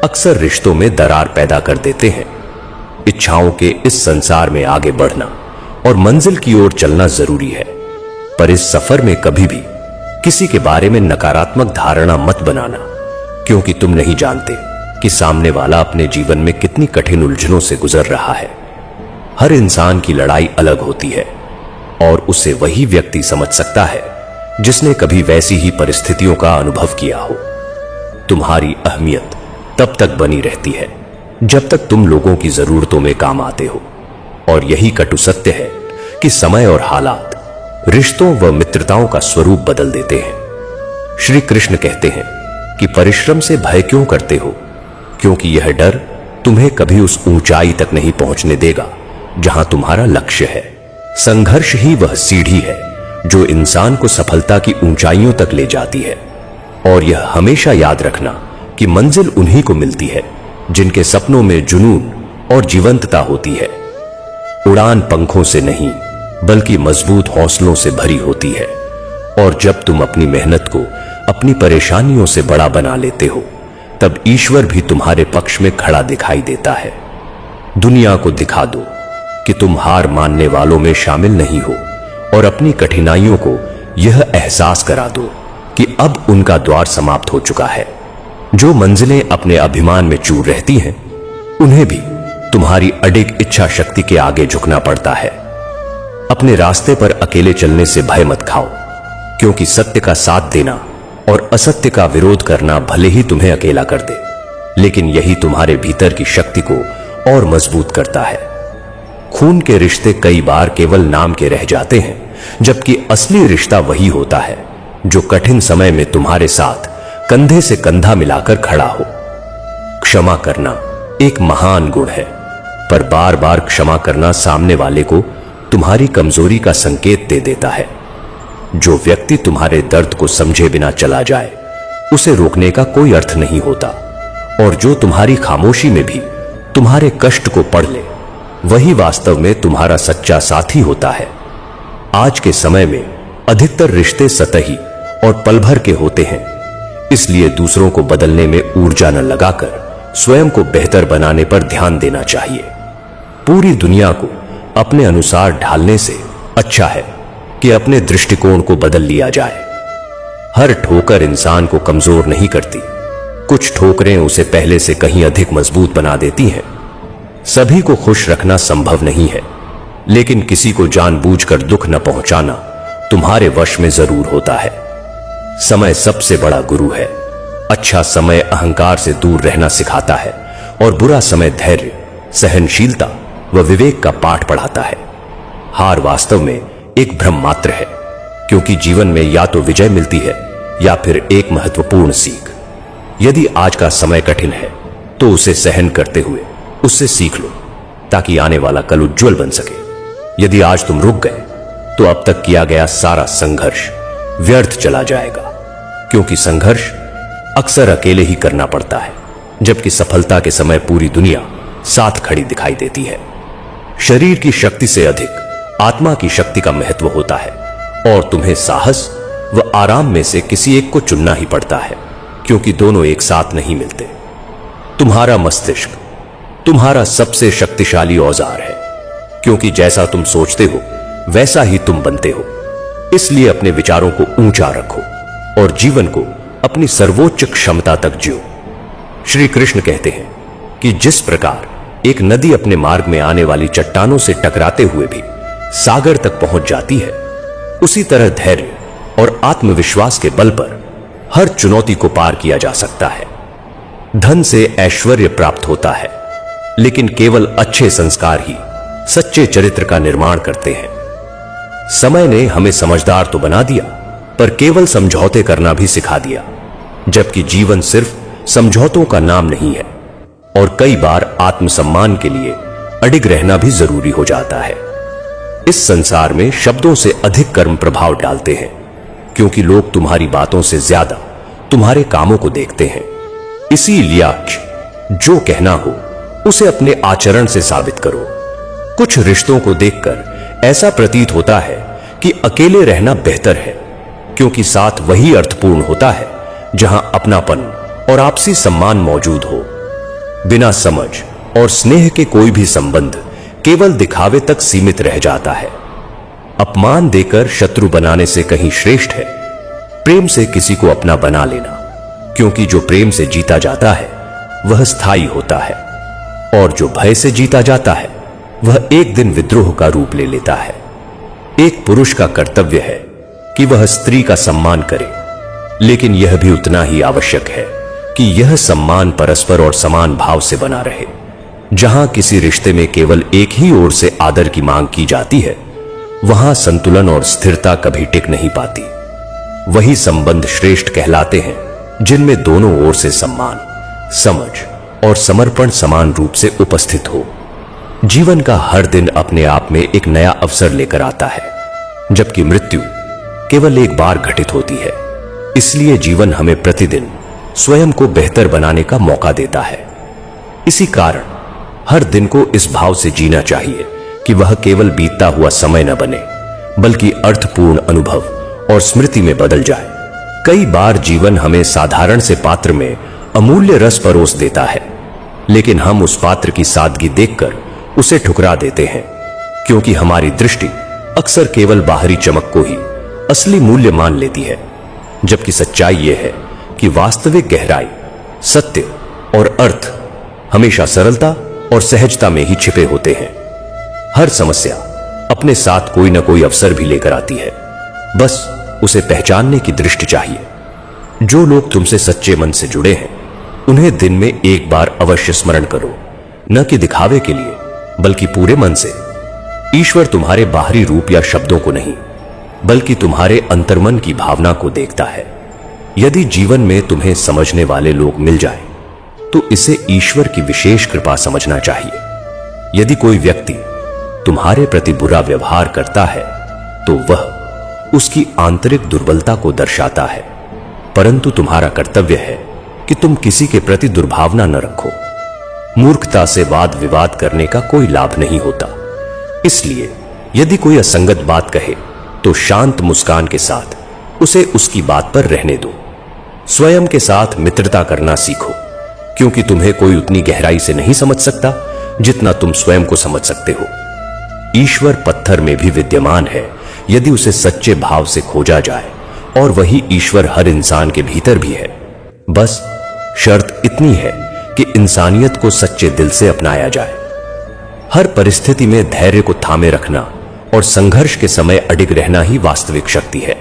[SPEAKER 1] अक्सर रिश्तों में दरार पैदा कर देते हैं। इच्छाओं के इस संसार में आगे बढ़ना और मंजिल की ओर चलना जरूरी है, पर इस सफर में कभी भी किसी के बारे में नकारात्मक धारणा मत बनाना, क्योंकि तुम नहीं जानते कि सामने वाला अपने जीवन में कितनी कठिन उलझनों से गुजर रहा है। हर इंसान की लड़ाई अलग होती है और उसे वही व्यक्ति समझ सकता है जिसने कभी वैसी ही परिस्थितियों का अनुभव किया हो। तुम्हारी अहमियत तब तक बनी रहती है जब तक तुम लोगों की जरूरतों में काम आते हो, और यही कटु सत्य है कि समय और हालात रिश्तों व मित्रताओं का स्वरूप बदल देते हैं। श्री कृष्ण कहते हैं कि परिश्रम से भय क्यों करते हो, क्योंकि यह डर तुम्हें कभी उस ऊंचाई तक नहीं पहुंचने देगा जहां तुम्हारा लक्ष्य है। संघर्ष ही वह सीढ़ी है जो इंसान को सफलता की ऊंचाइयों तक ले जाती है, और यह हमेशा याद रखना कि मंजिल उन्हीं को मिलती है जिनके सपनों में जुनून और जीवंतता होती है। उड़ान पंखों से नहीं बल्कि मजबूत हौसलों से भरी होती है, और जब तुम अपनी मेहनत को अपनी परेशानियों से बड़ा बना लेते हो तब ईश्वर भी तुम्हारे पक्ष में खड़ा दिखाई देता है। दुनिया को दिखा दो कि तुम हार मानने वालों में शामिल नहीं हो, और अपनी कठिनाइयों को यह एहसास करा दो कि अब उनका द्वार समाप्त हो चुका है। जो मंजिलें अपने अभिमान में चूर रहती हैं, उन्हें भी तुम्हारी अडिग इच्छा शक्ति के आगे झुकना पड़ता है। अपने रास्ते पर अकेले चलने से भय मत खाओ, क्योंकि सत्य का साथ देना और असत्य का विरोध करना भले ही तुम्हें अकेला कर दे, लेकिन यही तुम्हारे भीतर की शक्ति को और मजबूत करता है। खून के रिश्ते कई बार केवल नाम के रह जाते हैं, जबकि असली रिश्ता वही होता है जो कठिन समय में तुम्हारे साथ कंधे से कंधा मिलाकर खड़ा हो। क्षमा करना एक महान गुण है, पर बार बार क्षमा करना सामने वाले को तुम्हारी कमजोरी का संकेत दे देता है। जो व्यक्ति तुम्हारे दर्द को समझे बिना चला जाए, उसे रोकने का कोई अर्थ नहीं होता, और जो तुम्हारी खामोशी में भी तुम्हारे कष्ट को पढ़ ले, वही वास्तव में तुम्हारा सच्चा साथी होता है। आज के समय में अधिकतर रिश्ते सतही और पल भर के होते हैं, इसलिए दूसरों को बदलने में ऊर्जा न लगाकर स्वयं को बेहतर बनाने पर ध्यान देना चाहिए। पूरी दुनिया को अपने अनुसार ढालने से अच्छा है कि अपने दृष्टिकोण को बदल लिया जाए। हर ठोकर इंसान को कमजोर नहीं करती, कुछ ठोकरें उसे पहले से कहीं अधिक मजबूत बना देती हैं। सभी को खुश रखना संभव नहीं है, लेकिन किसी को जानबूझकर दुख न पहुंचाना तुम्हारे वश में जरूर होता है। समय सबसे बड़ा गुरु है। अच्छा समय अहंकार से दूर रहना सिखाता है, और बुरा समय धैर्य, सहनशीलता व विवेक का पाठ पढ़ाता है। हार वास्तव में एक भ्रम मात्र है, क्योंकि जीवन में या तो विजय मिलती है या फिर एक महत्वपूर्ण सीख। यदि आज का समय कठिन है, तो उसे सहन करते हुए उससे सीख लो, ताकि आने वाला कल उज्जवल बन सके। यदि आज तुम रुक गए, तो अब तक किया गया सारा संघर्ष व्यर्थ चला जाएगा, क्योंकि संघर्ष अक्सर अकेले ही करना पड़ता है, जबकि सफलता के समय पूरी दुनिया साथ खड़ी दिखाई देती है। शरीर की शक्ति से अधिक आत्मा की शक्ति का महत्व होता है, और तुम्हें साहस व आराम में से किसी एक को चुनना ही पड़ता है, क्योंकि दोनों एक साथ नहीं मिलते। तुम्हारा मस्तिष्क तुम्हारा सबसे शक्तिशाली औजार है, क्योंकि जैसा तुम सोचते हो वैसा ही तुम बनते हो। इसलिए अपने विचारों को ऊंचा रखो और जीवन को अपनी सर्वोच्च क्षमता तक जियो। श्री कृष्ण कहते हैं कि जिस प्रकार एक नदी अपने मार्ग में आने वाली चट्टानों से टकराते हुए भी सागर तक पहुंच जाती है, उसी तरह धैर्य और आत्मविश्वास के बल पर हर चुनौती को पार किया जा सकता है। धन से ऐश्वर्य प्राप्त होता है, लेकिन केवल अच्छे संस्कार ही सच्चे चरित्र का निर्माण करते हैं। समय ने हमें समझदार तो बना दिया, पर केवल समझौते करना भी सिखा दिया, जबकि जीवन सिर्फ समझौतों का नाम नहीं है, और कई बार आत्मसम्मान के लिए अडिग रहना भी जरूरी हो जाता है। इस संसार में शब्दों से अधिक कर्म प्रभाव डालते हैं, क्योंकि लोग तुम्हारी बातों से ज्यादा तुम्हारे कामों को देखते हैं। इसीलिए जो कहना हो उसे अपने आचरण से साबित करो। कुछ रिश्तों को देखकर ऐसा प्रतीत होता है कि अकेले रहना बेहतर है, क्योंकि साथ वही अर्थपूर्ण होता है जहां अपनापन और आपसी सम्मान मौजूद हो। बिना समझ और स्नेह के कोई भी संबंध केवल दिखावे तक सीमित रह जाता है। अपमान देकर शत्रु बनाने से कहीं श्रेष्ठ है प्रेम से किसी को अपना बना लेना, क्योंकि जो प्रेम से जीता जाता है वह स्थायी होता है, और जो भय से जीता जाता है वह एक दिन विद्रोह का रूप ले लेता है। एक पुरुष का कर्तव्य है कि वह स्त्री का सम्मान करे, लेकिन यह भी उतना ही आवश्यक है कि यह सम्मान परस्पर और समान भाव से बना रहे। जहां किसी रिश्ते में केवल एक ही ओर से आदर की मांग की जाती है, वहां संतुलन और स्थिरता कभी टिक नहीं पाती। वही संबंध श्रेष्ठ कहलाते हैं जिनमें दोनों ओर से सम्मान, समझ और समर्पण समान रूप से उपस्थित हो। जीवन का हर दिन अपने आप में एक नया अवसर लेकर आता है, जबकि मृत्यु केवल एक बार घटित होती है। इसलिए जीवन हमें प्रतिदिन स्वयं को बेहतर बनाने का मौका देता है। इसी कारण हर दिन को इस भाव से जीना चाहिए कि वह केवल बीतता हुआ समय न बने, बल्कि अर्थपूर्ण अनुभव और स्मृति में बदल जाए। कई बार जीवन हमें साधारण से पात्र में अमूल्य रस परोस देता है, लेकिन हम उस पात्र की सादगी देखकर उसे ठुकरा देते हैं, क्योंकि हमारी दृष्टि अक्सर केवल बाहरी चमक को ही असली मूल्य मान लेती है, जबकि सच्चाई यह है कि वास्तविक गहराई सत्य और अर्थ हमेशा सरलता और सहजता में ही छिपे होते हैं। हर समस्या अपने साथ कोई ना कोई अवसर भी लेकर आती है, बस उसे पहचानने की दृष्टि चाहिए। जो लोग तुमसे सच्चे मन से जुड़े हैं, उन्हें दिन में एक बार अवश्य स्मरण करो, न कि दिखावे के लिए, बल्कि पूरे मन से। ईश्वर तुम्हारे बाहरी रूप या शब्दों को नहीं, बल्कि तुम्हारे अंतर्मन की भावना को देखता है। यदि जीवन में तुम्हें समझने वाले लोग मिल जाएं, तो इसे ईश्वर की विशेष कृपा समझना चाहिए। यदि कोई व्यक्ति तुम्हारे प्रति बुरा व्यवहार करता है, तो वह उसकी आंतरिक दुर्बलता को दर्शाता है, परंतु तुम्हारा कर्तव्य है कि तुम किसी के प्रति दुर्भावना न रखो। मूर्खता से वाद विवाद करने का कोई लाभ नहीं होता। इसलिए यदि कोई असंगत बात कहे, तो शांत मुस्कान के साथ उसे उसकी बात पर रहने दो। स्वयं के साथ मित्रता करना सीखो, क्योंकि तुम्हें कोई उतनी गहराई से नहीं समझ सकता जितना तुम स्वयं को समझ सकते हो। ईश्वर पत्थर में भी विद्यमान है यदि उसे सच्चे भाव से खोजा जाए, और वही ईश्वर हर इंसान के भीतर भी है। बस शर्त इतनी है कि इंसानियत को सच्चे दिल से अपनाया जाए। हर परिस्थिति में धैर्य को थामे रखना और संघर्ष के समय अडिग रहना ही वास्तविक शक्ति है।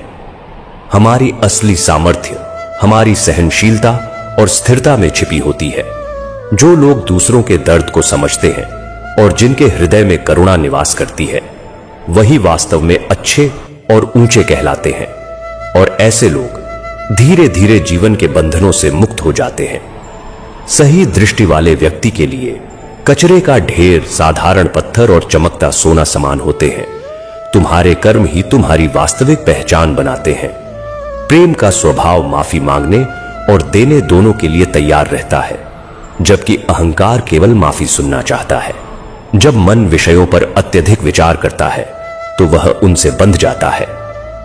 [SPEAKER 1] हमारी असली सामर्थ्य हमारी सहनशीलता और स्थिरता में छिपी होती है। जो लोग दूसरों के दर्द को समझते हैं और जिनके हृदय में करुणा निवास करती है, वही वास्तव में अच्छे और ऊंचे कहलाते हैं। और ऐसे लोग धीरे धीरे जीवन के बंधनों से मुक्त हो जाते हैं। सही दृष्टि वाले व्यक्ति के लिए कचरे का ढेर साधारण पत्थर और चमकता सोना समान होते हैं। तुम्हारे कर्म ही तुम्हारी वास्तविक पहचान बनाते हैं। प्रेम का स्वभाव माफी मांगने और देने दोनों के लिए तैयार रहता है, जबकि अहंकार केवल माफी सुनना चाहता है। जब मन विषयों पर अत्यधिक विचार करता है, तो वह उनसे बंध जाता है।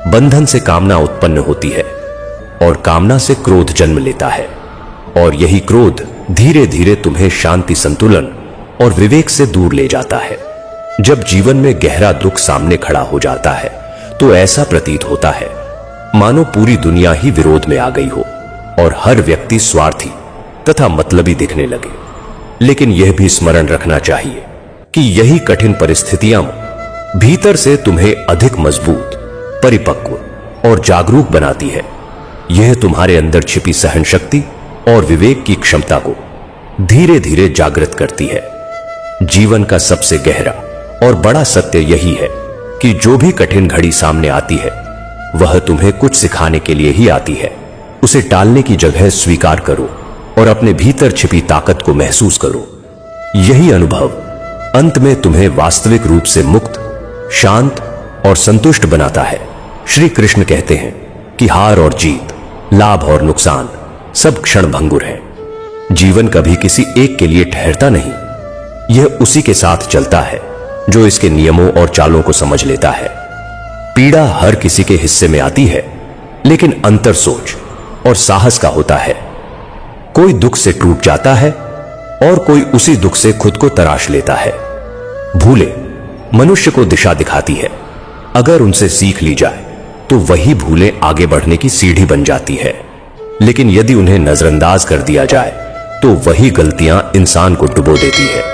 [SPEAKER 1] बंधन से कामना उत्पन्न होती है और कामना से क्रोध जन्म लेता है, और यही क्रोध धीरे धीरे तुम्हें शांति, संतुलन और विवेक से दूर ले जाता है। जब जीवन में गहरा दुख सामने खड़ा हो जाता है, तो ऐसा प्रतीत होता है मानो पूरी दुनिया ही विरोध में आ गई हो और हर व्यक्ति स्वार्थी तथा मतलबी दिखने लगे। लेकिन यह भी स्मरण रखना चाहिए कि यही कठिन परिस्थितियां भीतर से तुम्हें अधिक मजबूत, परिपक्व और जागरूक बनाती है। यह तुम्हारे अंदर छिपी सहन शक्ति और विवेक की क्षमता को धीरे धीरे जागृत करती है। जीवन का सबसे गहरा और बड़ा सत्य यही है कि जो भी कठिन घड़ी सामने आती है, वह तुम्हें कुछ सिखाने के लिए ही आती है। उसे टालने की जगह स्वीकार करो और अपने भीतर छिपी ताकत को महसूस करो। यही अनुभव अंत में तुम्हें वास्तविक रूप से मुक्त, शांत और संतुष्ट बनाता है। श्री कृष्ण कहते हैं कि हार और जीत, लाभ और नुकसान सब क्षण भंगुर है। जीवन कभी किसी एक के लिए ठहरता नहीं, यह उसी के साथ चलता है जो इसके नियमों और चालों को समझ लेता है। पीड़ा हर किसी के हिस्से में आती है, लेकिन अंतर सोच और साहस का होता है। कोई दुख से टूट जाता है और कोई उसी दुख से खुद को तराश लेता है। भूले मनुष्य को दिशा दिखाती है। अगर उनसे सीख ली जाए तो वही भूलें आगे बढ़ने की सीढ़ी बन जाती है, लेकिन यदि उन्हें नजरअंदाज कर दिया जाए तो वही गलतियां इंसान को डुबो देती है।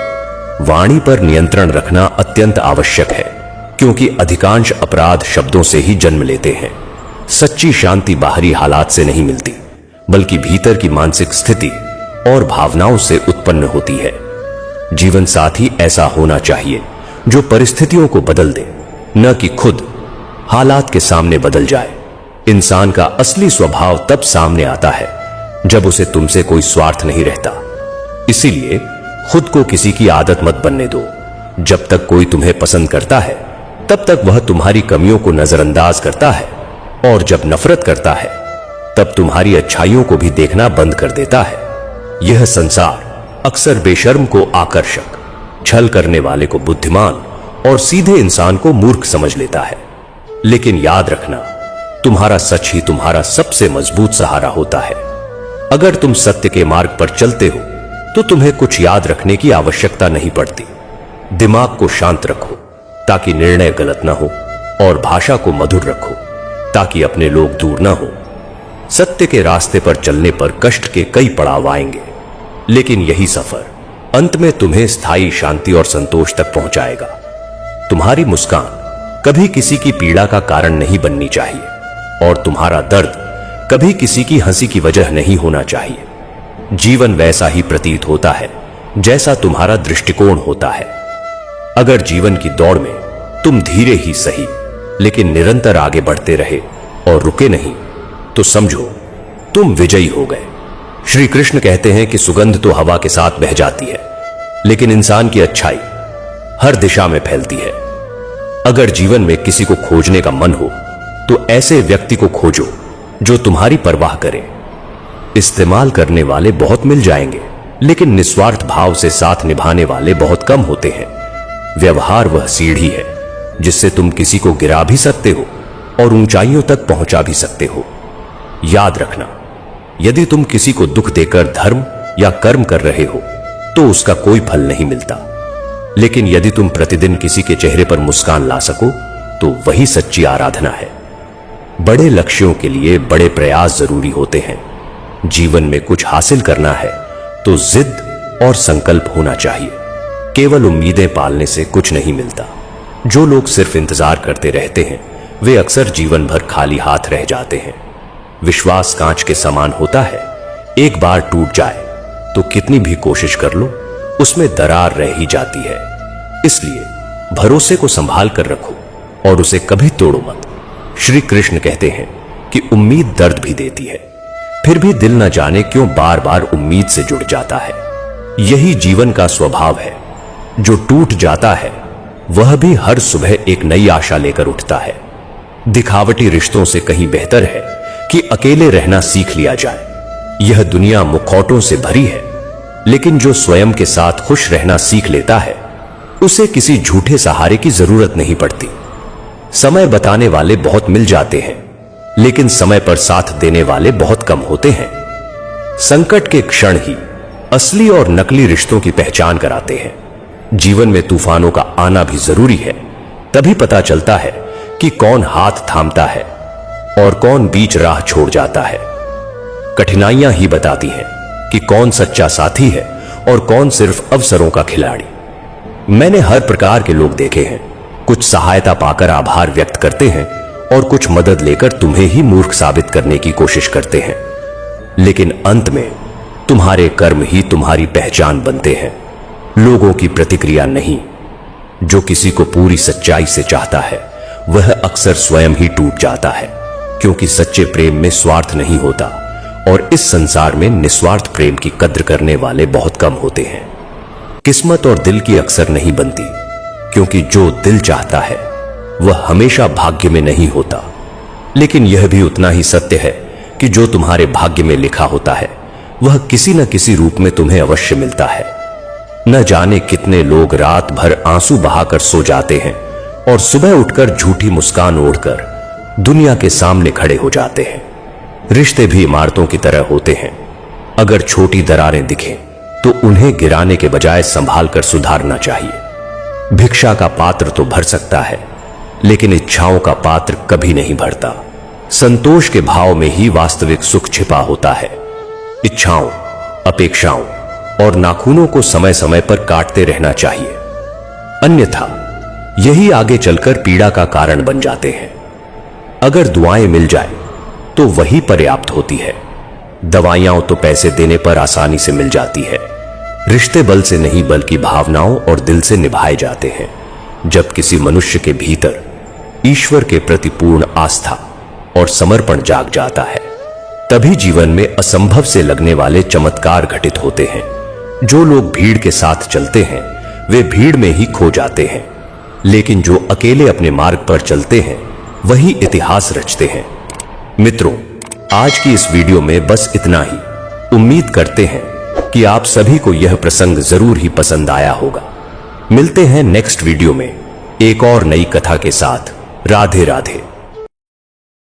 [SPEAKER 1] वाणी पर नियंत्रण रखना अत्यंत आवश्यक है, क्योंकि अधिकांश अपराध शब्दों से ही जन्म लेते हैं। सच्ची शांति बाहरी हालात से नहीं मिलती, बल्कि भीतर की मानसिक स्थिति और भावनाओं से उत्पन्न होती है। जीवन साथी ऐसा होना चाहिए जो परिस्थितियों को बदल दे, न कि खुद हालात के सामने बदल जाए। इंसान का असली स्वभाव तब सामने आता है जब उसे तुमसे कोई स्वार्थ नहीं रहता। इसीलिए खुद को किसी की आदत मत बनने दो। जब तक कोई तुम्हें पसंद करता है, तब तक वह तुम्हारी कमियों को नजरअंदाज करता है, और जब नफरत करता है, तब तुम्हारी अच्छाइयों को भी देखना बंद कर देता है। यह संसार अक्सर बेशर्म को आकर्षक, छल करने वाले को बुद्धिमान और सीधे इंसान को मूर्ख समझ लेता है। लेकिन याद रखना, तुम्हारा सच ही तुम्हारा सबसे मजबूत सहारा होता है। अगर तुम सत्य के मार्ग पर चलते हो तो तुम्हें कुछ याद रखने की आवश्यकता नहीं पड़ती। दिमाग को शांत रखो ताकि निर्णय गलत ना हो, और भाषा को मधुर रखो ताकि अपने लोग दूर ना हो। सत्य के रास्ते पर चलने पर कष्ट के कई पड़ाव आएंगे, लेकिन यही सफर अंत में तुम्हें स्थायी शांति और संतोष तक पहुंचाएगा। तुम्हारी मुस्कान कभी किसी की पीड़ा का कारण नहीं बननी चाहिए और तुम्हारा दर्द कभी किसी की हंसी की वजह नहीं होना चाहिए। जीवन वैसा ही प्रतीत होता है जैसा तुम्हारा दृष्टिकोण होता है। अगर जीवन की दौड़ में तुम धीरे ही सही लेकिन निरंतर आगे बढ़ते रहे और रुके नहीं, तो समझो तुम विजयी हो गए। श्री कृष्ण कहते हैं कि सुगंध तो हवा के साथ बह जाती है, लेकिन इंसान की अच्छाई हर दिशा में फैलती है। अगर जीवन में किसी को खोजने का मन हो तो ऐसे व्यक्ति को खोजो जो तुम्हारी परवाह करे। इस्तेमाल करने वाले बहुत मिल जाएंगे, लेकिन निस्वार्थ भाव से साथ निभाने वाले बहुत कम होते हैं। व्यवहार वह सीढ़ी है जिससे तुम किसी को गिरा भी सकते हो और ऊंचाइयों तक पहुंचा भी सकते हो। याद रखना, यदि तुम किसी को दुख देकर धर्म या कर्म कर रहे हो तो उसका कोई फल नहीं मिलता, लेकिन यदि तुम प्रतिदिन किसी के चेहरे पर मुस्कान ला सको तो वही सच्ची आराधना है। बड़े लक्ष्यों के लिए बड़े प्रयास जरूरी होते हैं। जीवन में कुछ हासिल करना है तो जिद और संकल्प होना चाहिए। केवल उम्मीदें पालने से कुछ नहीं मिलता। जो लोग सिर्फ इंतजार करते रहते हैं वे अक्सर जीवन भर खाली हाथ रह जाते हैं। विश्वास कांच के समान होता है, एक बार टूट जाए तो कितनी भी कोशिश कर लो उसमें दरार रह ही जाती है। इसलिए भरोसे को संभाल कर रखो और उसे कभी तोड़ो मत। श्री कृष्ण कहते हैं कि उम्मीद दर्द भी देती है, फिर भी दिल न जाने क्यों बार बार उम्मीद से जुड़ जाता है। यही जीवन का स्वभाव है। जो टूट जाता है वह भी हर सुबह एक नई आशा लेकर उठता है। दिखावटी रिश्तों से कहीं बेहतर है कि अकेले रहना सीख लिया जाए। यह दुनिया मुखौटों से भरी है, लेकिन जो स्वयं के साथ खुश रहना सीख लेता है उसे किसी झूठे सहारे की जरूरत नहीं पड़ती। समय बताने वाले बहुत मिल जाते हैं, लेकिन समय पर साथ देने वाले बहुत कम होते हैं। संकट के क्षण ही असली और नकली रिश्तों की पहचान कराते हैं। जीवन में तूफानों का आना भी जरूरी है, तभी पता चलता है कि कौन हाथ थामता है और कौन बीच राह छोड़ जाता है। कठिनाइयां ही बताती हैं कि कौन सच्चा साथी है और कौन सिर्फ अवसरों का खिलाड़ी। मैंने हर प्रकार के लोग देखे हैं। कुछ सहायता पाकर आभार व्यक्त करते हैं और कुछ मदद लेकर तुम्हें ही मूर्ख साबित करने की कोशिश करते हैं, लेकिन अंत में तुम्हारे कर्म ही तुम्हारी पहचान बनते हैं, लोगों की प्रतिक्रिया नहीं। जो किसी को पूरी सच्चाई से चाहता है वह अक्सर स्वयं ही टूट जाता है, क्योंकि सच्चे प्रेम में स्वार्थ नहीं होता और इस संसार में निस्वार्थ प्रेम की कद्र करने वाले बहुत कम होते हैं। किस्मत और दिल की अक्सर नहीं बनती, क्योंकि जो दिल चाहता है वह हमेशा भाग्य में नहीं होता। लेकिन यह भी उतना ही सत्य है कि जो तुम्हारे भाग्य में लिखा होता है वह किसी न किसी रूप में तुम्हें अवश्य मिलता है। न जाने कितने लोग रात भर आंसू बहाकर सो जाते हैं और सुबह उठकर झूठी मुस्कान ओढ़कर दुनिया के सामने खड़े हो जाते हैं। रिश्ते भी इमारतों की तरह होते हैं। अगर छोटी दरारें दिखें तो उन्हें गिराने के बजाय संभाल कर सुधारना चाहिए। भिक्षा का पात्र तो भर सकता है, लेकिन इच्छाओं का पात्र कभी नहीं भरता। संतोष के भाव में ही वास्तविक सुख छिपा होता है। इच्छाओं, अपेक्षाओं और नाखूनों को समय समय पर काटते रहना चाहिए, अन्यथा यही आगे चलकर पीड़ा का कारण बन जाते हैं। अगर दुआएं मिल जाए तो वही पर्याप्त होती है। दवाइयां तो पैसे देने पर आसानी से मिल जाती है। रिश्ते बल से नहीं बल्कि भावनाओं और दिल से निभाए जाते हैं। जब किसी मनुष्य के भीतर ईश्वर के प्रति पूर्ण आस्था और समर्पण जाग जाता है, तभी जीवन में असंभव से लगने वाले चमत्कार घटित होते हैं। जो लोग भीड़ के साथ चलते हैं वे भीड़ में ही खो जाते हैं, लेकिन जो अकेले अपने मार्ग पर चलते हैं वही इतिहास रचते हैं। मित्रों, आज की इस वीडियो में बस इतना ही। उम्मीद करते हैं कि आप सभी को यह प्रसंग जरूर ही पसंद आया होगा। मिलते हैं नेक्स्ट वीडियो में एक और नई कथा के साथ। राधे राधे।